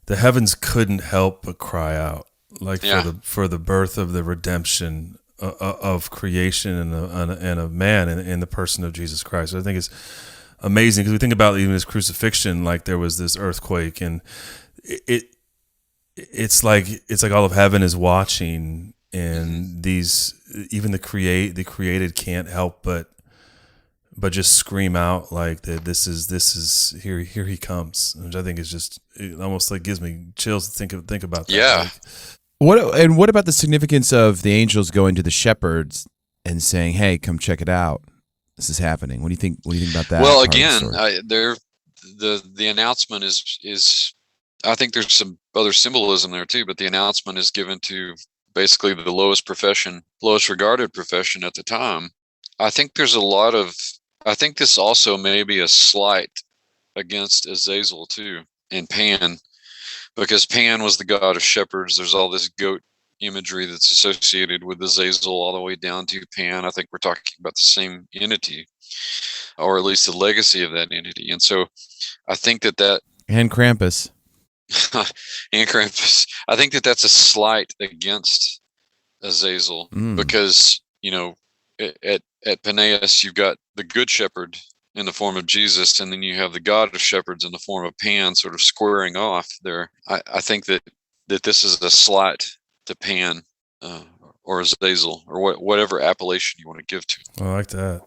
the heavens couldn't help but cry out, like for the birth of the redemption of creation and of man in the person of Jesus Christ. I think it's amazing because we think about even His crucifixion, like there was this earthquake, and it's like all of heaven is watching, and these, even the created can't help but just scream out like that. This is here He comes, which I think is just, it almost like gives me chills to think about that. Yeah. What about the significance of the angels going to the shepherds and saying, "Hey, come check it out. This is happening." What do you think about that? Well, again, the announcement is I think there's some other symbolism there too, but the announcement is given to basically the lowest regarded profession at the time. I think this also may be a slight against Azazel too, and Pan, because Pan was the god of shepherds. There's all this goat imagery that's associated with Azazel all the way down to Pan. I think we're talking about the same entity, or at least the legacy of that entity. And so I think that and Krampus. and Krampus, I think that's a slight against Azazel, because, you know, at Peneus you've got the good shepherd in the form of Jesus, and then you have the god of shepherds in the form of Pan, sort of squaring off there. I think that this is a slight to Pan or Azazel, or whatever appellation you want to give to it. I like that.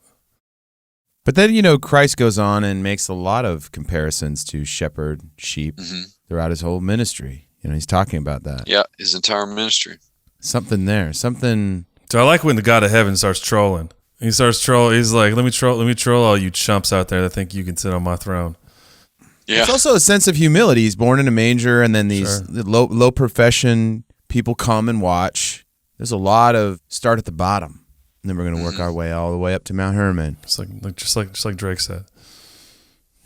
But then, you know, Christ goes on and makes a lot of comparisons to shepherd sheep throughout His whole ministry. You know, He's talking about that. Yeah, His entire ministry. Something there. Something. So I like when the God of heaven starts trolling. He starts troll. He's like, let me troll all you chumps out there that think you can sit on my throne. Yeah. It's also a sense of humility. He's born in a manger, and then these low profession people come and watch. There's a lot of start at the bottom, and then we're going to work our way all the way up to Mount Hermon. It's just like Drake said.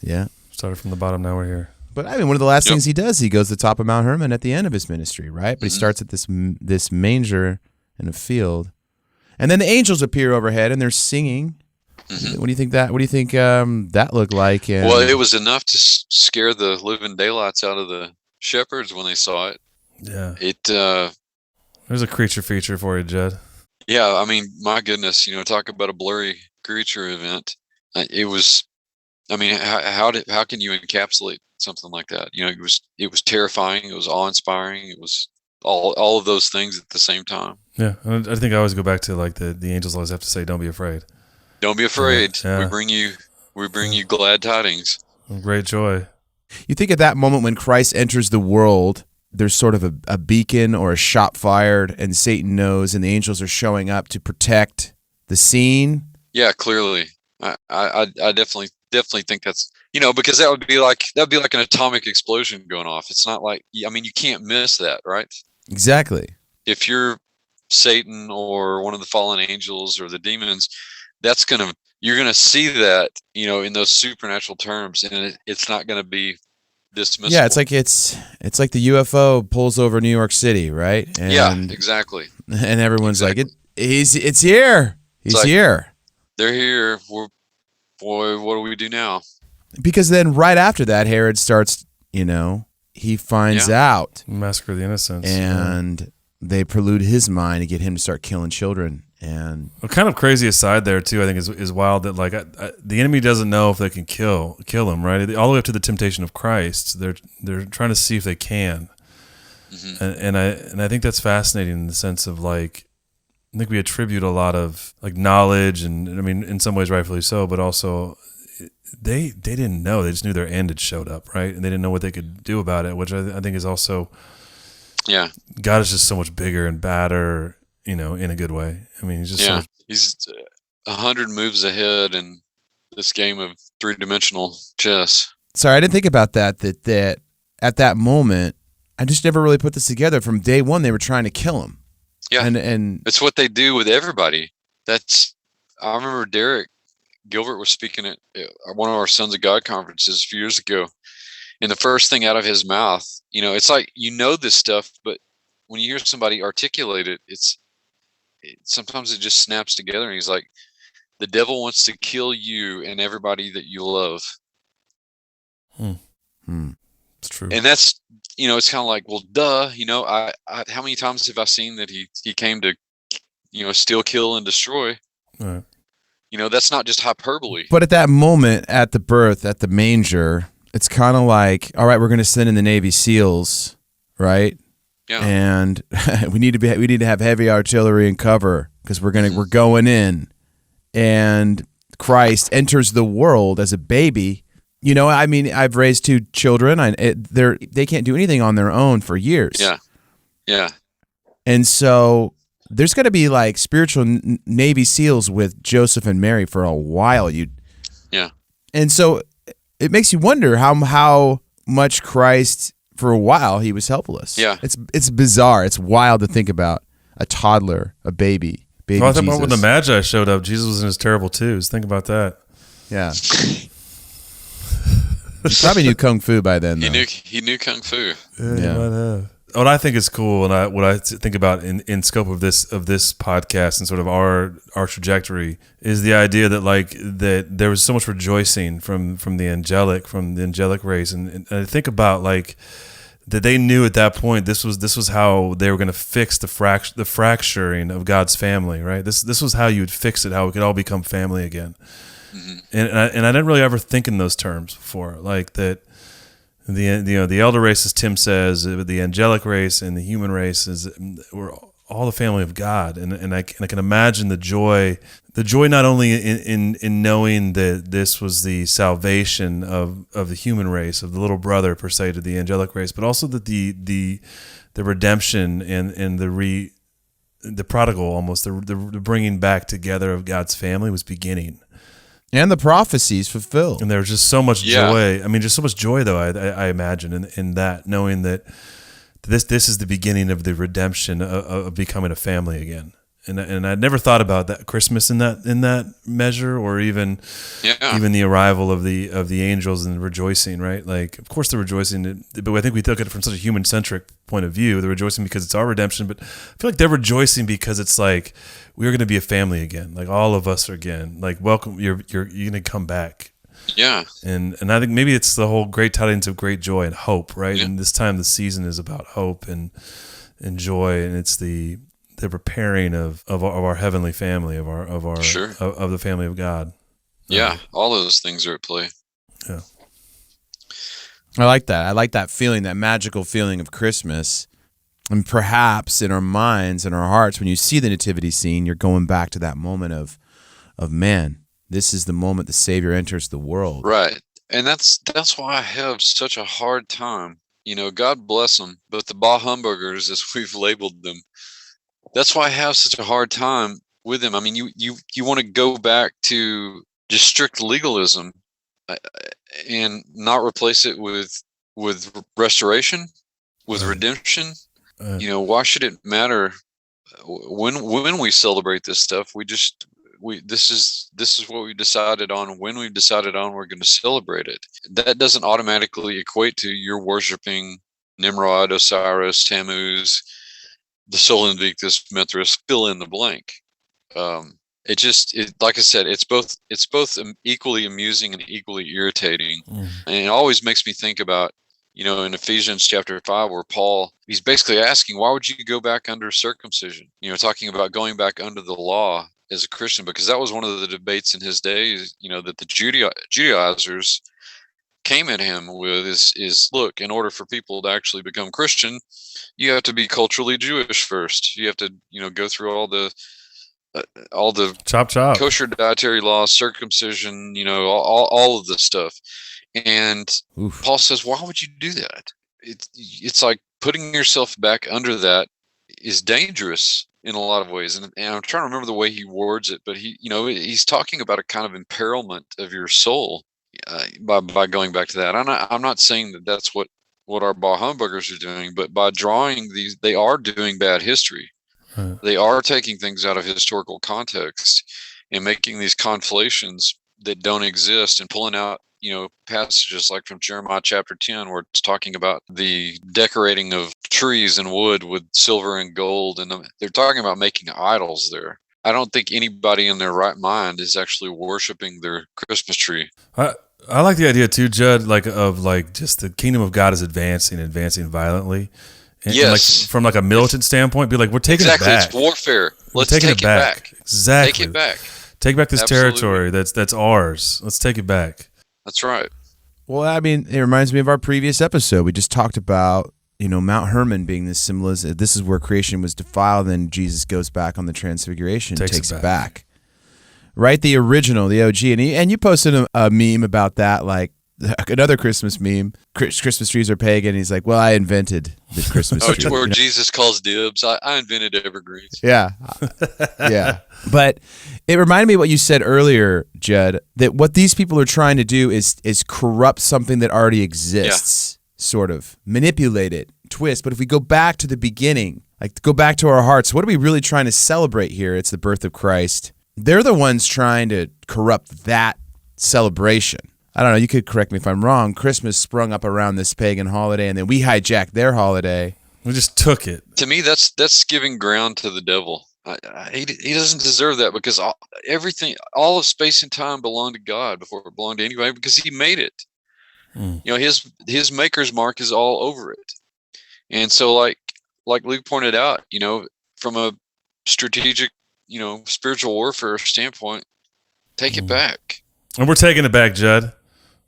Yeah. Started from the bottom, now we're here. But I mean, one of the last things he does, he goes to the top of Mount Hermon at the end of his ministry, right? But he starts at this manger in a field, and then the angels appear overhead, and they're singing. What do you think that looked like? And well, it was enough to scare the living daylights out of the shepherds when they saw it. Yeah. There's a creature feature for you, Judd. Yeah, I mean, my goodness, talk about a blurry creature event. It was, I mean, how can you encapsulate something like that? It was terrifying. It was awe-inspiring. It was all of those things at the same time. Yeah, I think I always go back to like the angels always have to say, "Don't be afraid." Don't be afraid. Yeah. We bring you glad tidings. Great joy. You think at that moment when Christ enters the world, there's sort of a beacon or a shot fired, and Satan knows, and the angels are showing up to protect the scene. Yeah, clearly. I definitely think that's because that would be like an atomic explosion going off. It's not like, I mean, you can't miss that, right? Exactly. If you're Satan or one of the fallen angels or the demons, you're gonna see that in those supernatural terms, and it's not gonna be dismissible. Yeah, it's like the UFO pulls over New York City, right? And, yeah, exactly. And everyone's like, it's here. He's here. They're here. Boy, what do we do now? Because then right after that, Herod starts. He finds out Massacre of the Innocents, and they prelude his mind to get him to start killing children. And a kind of crazy aside there too, I think is wild that like the enemy doesn't know if they can kill him, right? All the way up to the temptation of Christ, they're trying to see if they can, and I think that's fascinating in the sense of like, I think we attribute a lot of like knowledge, and I mean in some ways rightfully so, but also they didn't know, they just knew their end had showed up, right? And they didn't know what they could do about it, which I think is also, God is just so much bigger and badder. In a good way. I mean, he's just he's 100 moves ahead in this game of three-dimensional chess. Sorry, I didn't think about that at that moment, I just never really put this together. From day one, they were trying to kill him. Yeah, and it's what they do with everybody. I remember Derek Gilbert was speaking at one of our Sons of God conferences a few years ago, and the first thing out of his mouth, it's like this stuff, but when you hear somebody articulate it, sometimes it just snaps together, and he's like, the devil wants to kill you and everybody that you love. It's true. And that's, it's kind of like, well, duh, I how many times have I seen that he came to, steal, kill, and destroy? Right. That's not just hyperbole. But at that moment, at the birth, at the manger, it's kind of like, all right, we're going to send in the Navy SEALs, right? Yeah. And we need to have heavy artillery and cover because we're going in, and Christ enters the world as a baby. I mean, I've raised 2 children. They can't do anything on their own for years. Yeah, yeah. And so there's got to be like spiritual Navy SEALs with Joseph and Mary for a while. Yeah. And so it makes you wonder how much Christ. For a while, he was helpless. Yeah. It's bizarre. It's wild to think about a toddler, a baby Well, I think Jesus. when the Magi showed up, Jesus was in his terrible twos. Think about that. Yeah. He probably knew Kung Fu by then, though. He knew Kung Fu. Yeah. What I think is cool, and what I think about in scope of this podcast and sort of our trajectory, is the idea that there was so much rejoicing from the angelic race, and I think about like that they knew at that point this was how they were going to fix the fracturing of God's family, right? This was how you would fix it, how we could all become family again. Mm-hmm. And I didn't really ever think in those terms before, like that. The elder race, as Tim says, the angelic race and the human race we're all the family of God, and I can imagine the joy not only in knowing that this was the salvation of the human race, of the little brother per se to the angelic race, but also that the redemption and the the prodigal, almost the bringing back together of God's family was beginning. And the prophecies fulfilled. And there was just so much joy. I mean, just so much joy, though, I imagine, in that, knowing that this is the beginning of the redemption of becoming a family again. And I'd never thought about that Christmas in that measure, or even the arrival of the angels and the rejoicing, right? Like, of course, the rejoicing, but I think we look at it from such a human-centric point of view. They're rejoicing because it's our redemption, but I feel like they're rejoicing because it's like we're going to be a family again, like all of us are again. Like, welcome, you're going to come back. Yeah. And I think maybe it's the whole great tidings of great joy and hope, right? Yeah. And this time the season is about hope and joy, and it's the preparing of our heavenly family, of the family of God. Yeah, all of those things are at play. Yeah. I like that. I like that feeling, that magical feeling of Christmas. And perhaps in our minds and our hearts, when you see the nativity scene, you're going back to that moment of man, this is the moment the Savior enters the world. Right. And that's why I have such a hard time. You know, God bless them, but the bah humbuggers, as we've labeled them, that's why I have such a hard time with them. I mean, you want to go back to just strict legalism and not replace it with restoration, with redemption. You know, why should it matter when we celebrate this stuff? This is what we decided on. When we've decided on, we're going to celebrate it. That doesn't automatically equate to you're worshiping Nimrod, Osiris, Tammuz, the Sol Invictus, Mithras, fill in the blank. It like I said, it's both equally amusing and equally irritating. And it always makes me think about, you know, in Ephesians chapter 5, where Paul, he's basically asking, why would you go back under circumcision? You know, talking about going back under the law as a Christian, because that was one of the debates in his days, you know, that the Judaizers came at him with is look, in order for people to actually become Christian, you have to be culturally Jewish first. You have to, you know, go through all the chop kosher dietary laws, circumcision, you know, all of this stuff. And Paul says, why would you do that? It's like putting yourself back under that is dangerous in a lot of ways. And I'm trying to remember the way he words it, but he's talking about a kind of imperilment of your soul by going back to that. I'm not saying that that's what our bah humbuggers are doing, but by drawing these, they are doing bad history. Right. They are taking things out of historical context and making these conflations that don't exist and pulling out, you know, passages like from Jeremiah chapter 10, where it's talking about the decorating of trees and wood with silver and gold. And they're talking about making idols there. I don't think anybody in their right mind is actually worshiping their Christmas tree. I like the idea too, Judd, just the kingdom of God is advancing violently. And yes. From a militant standpoint, be like, we're taking it back. It's warfare. Let's take it back. Exactly. Take it back. Take back this territory that's ours. Let's take it back. That's right. Well, I mean, it reminds me of our previous episode. We just talked about, you know, Mount Hermon being this symbolism. This is where creation was defiled, then Jesus goes back on the Transfiguration, takes it back. Right? The original, the OG. And you posted a meme about that, like another Christmas meme. Christmas trees are pagan. He's like, well, I invented the Christmas tree. Where Jesus calls dibs. I invented evergreens. Yeah. Yeah. But it reminded me of what you said earlier, Judd, that what these people are trying to do is corrupt something that already exists, sort of manipulate it, twist. But if we go back to the beginning, like go back to our hearts, what are we really trying to celebrate here? It's the birth of Christ. They're the ones trying to corrupt that celebration. I don't know, you could correct me if I'm wrong. Christmas sprung up around this pagan holiday, and then we hijacked their holiday. We just took it. To me, that's giving ground to the devil. He doesn't deserve that, because all of space and time belonged to God before it belonged to anybody, because he made it. You know, his maker's mark is all over it. And so like Luke pointed out, you know, from a strategic, you know, spiritual warfare standpoint, take it back. And we're taking it back, Judd.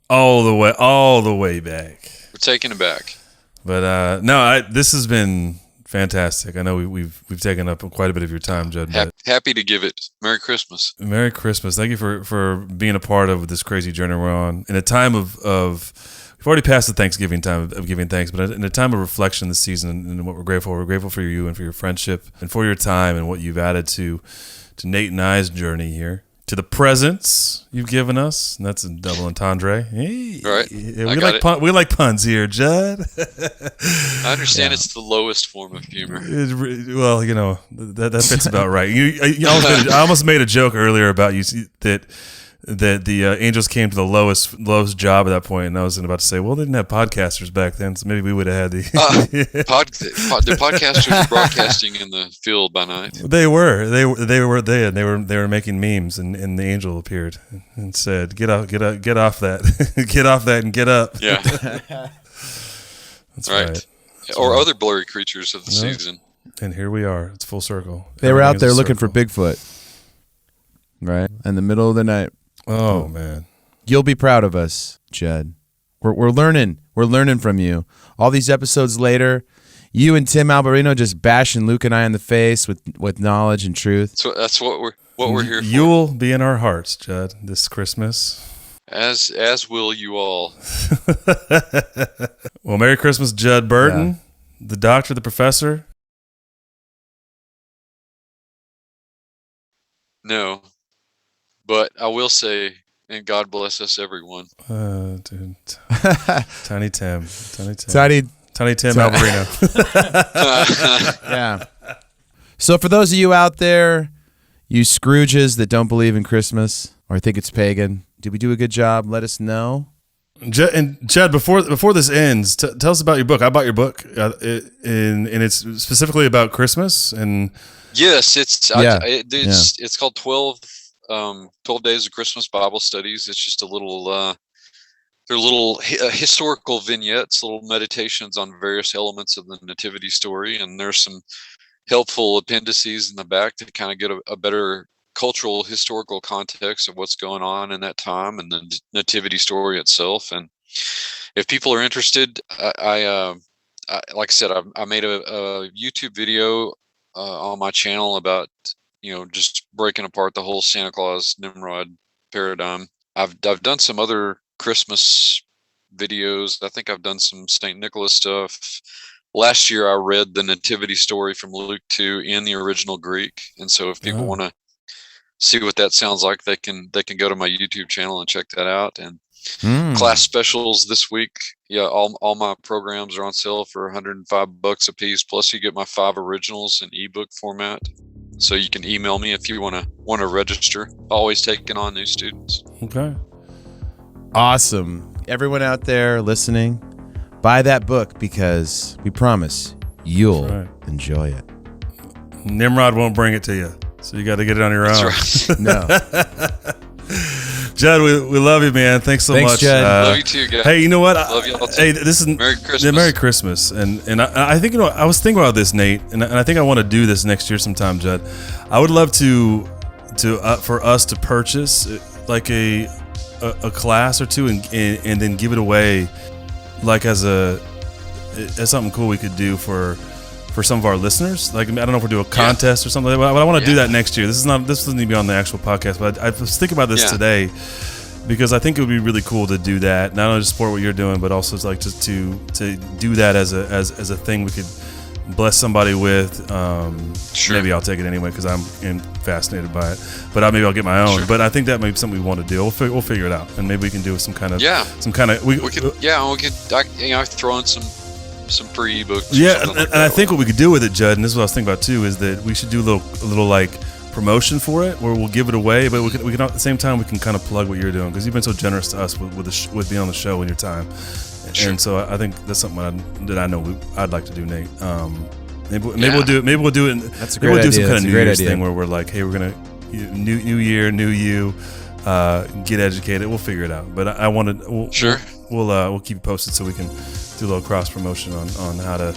All the way back. We're taking it back. But this has been fantastic. I know we've taken up quite a bit of your time, Judd. Happy to give it. Merry Christmas. Merry Christmas. Thank you for being a part of this crazy journey we're on. In a time of we've already passed the Thanksgiving time of giving thanks, but in a time of reflection this season and what we're grateful for you and for your friendship and for your time and what you've added to Nate and I's journey here. To the presents you've given us, and that's a double entendre. Hey, right. We like puns here, Judd. I understand it's the lowest form of humor. Well, that fits about right. I almost made a joke earlier about you that the angels came to the lowest job at that point, and I was about to say, well, they didn't have podcasters back then, so maybe we would have had the the podcasters broadcasting in the field by night. They were making memes, and the angel appeared and said, "Get off that, get off that, and get up." Yeah, that's right. Or other blurry creatures of the season. And here we are. It's full circle. They were out there looking for Bigfoot, right in the middle of the night. Oh man, you'll be proud of us, Judd. We're learning. We're learning from you. All these episodes later, you and Tim Alberino just bashing Luke and I in the face with knowledge and truth. So that's what we're here for. You'll be in our hearts, Judd, this Christmas. As will you all. Well, Merry Christmas, Judd Burton, the doctor, the professor. No. But I will say, and God bless us, everyone. Dude. Tiny Tim Alberino. Yeah. So for those of you out there, you Scrooges that don't believe in Christmas or think it's pagan, did we do a good job? Let us know. And Judd, before this ends, tell us about your book. I bought your book, and it's specifically about Christmas. And yes, it's called 12 Days of Christmas Bible Studies. It's just they're little historical vignettes, little meditations on various elements of the nativity story, and there's some helpful appendices in the back to kind of get a better cultural historical context of what's going on in that time and the nativity story itself. And if people are interested, I like I said, I made a YouTube video on my channel about just breaking apart the whole Santa Claus Nimrod paradigm. I've done some other Christmas videos. I think I've done some St. Nicholas stuff. Last year I read the nativity story from Luke 2 in the original Greek, and so if people want to see what that sounds like, they can go to my YouTube channel and check that out. And class specials this week, all my programs are on sale for $105 a piece, plus you get my 5 originals in ebook format. So you can email me if you want to register. Always taking on new students. Okay. Awesome. Everyone out there listening, buy that book because we promise you'll enjoy it. Nimrod won't bring it to you, so you got to get it on your own. That's right. No. Judd, we love you, man. Thanks so much. Judd. Love you too, guys. Hey, you know what? Love you all too. Hey, this is Merry Christmas. Yeah, Merry Christmas. And I think I was thinking about this, Nate, and I think I want to do this next year sometime, Judd. I would love to for us to purchase like a class or two and then give it away, like as something cool we could do for some of our listeners. Like, I don't know if we'll do a contest or something like that, but I want to do that next year. This doesn't need to be on the actual podcast, but I was thinking about this today because I think it would be really cool to do that, not only to support what you're doing, but also like just to do that as a thing we could bless somebody with. Sure. Maybe I'll take it anyway because I'm fascinated by it, but maybe I'll get my own. Sure. But I think that may be something we want to do. We'll figure it out, and maybe we can do some kind of we could throw in some free ebooks. Yeah, and I think what we could do with it, Judd, and this is what I was thinking about too, is that we should do a little like promotion for it, where we'll give it away, but we can at the same time we can kind of plug what you're doing because you've been so generous to us with being on the show and your time. Sure. And so I think that's something that I know I'd like to do, Nate. Maybe we'll do it. Maybe we'll do it. That's a great idea. We'll do some kind of New Year's idea. thing where we're like, hey, we're gonna new year, new you, get educated. We'll figure it out. But I wanted. We'll keep you posted so we can do a little cross promotion on how to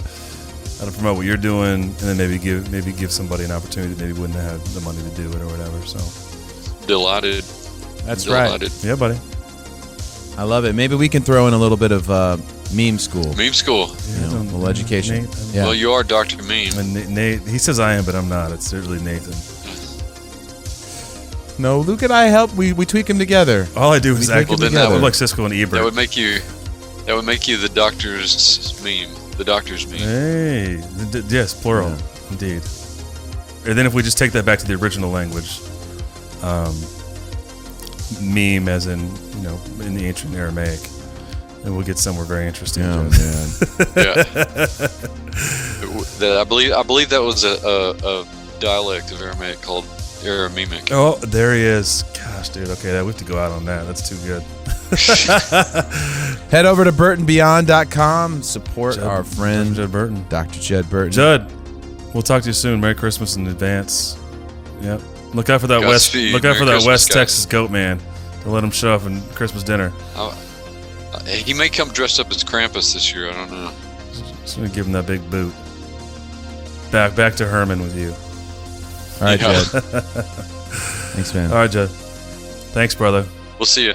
promote what you're doing, and then maybe give somebody an opportunity that maybe wouldn't have the money to do it or whatever. So delighted. That's right. Yeah, buddy. I love it. Maybe we can throw in a little bit of meme school. Meme school. A little education. Nate, Well, you are Dr. Meme. And Nate, he says I am, but I'm not. It's certainly Nathan. No, Luke and I help. We tweak them together. All I do is act. Well, then I'm like Cisco and Ebert. That would make you That would make you the doctor's meme. The doctor's meme. Hey, yes, plural, indeed. And then if we just take that back to the original language, meme as in, in the ancient Aramaic, and we'll get somewhere very interesting. Oh, man. I believe that was a dialect of Aramaic called Aramemic. Oh, there he is. Gosh, dude. Okay, we have to go out on that. That's too good. Head over to BurtonBeyond.com. Support our friend Judd Burton. Dr. Judd Burton. Judd, we'll talk to you soon. Merry Christmas in advance. Yep. Look out for that West Texas goat man. Don't let him show up in Christmas dinner. He may come dressed up as Krampus this year. I don't know. Just gonna give him that big boot. Back to Herman with you. All right, Judd. Thanks, man. All right, Judd. Thanks, brother. We'll see you.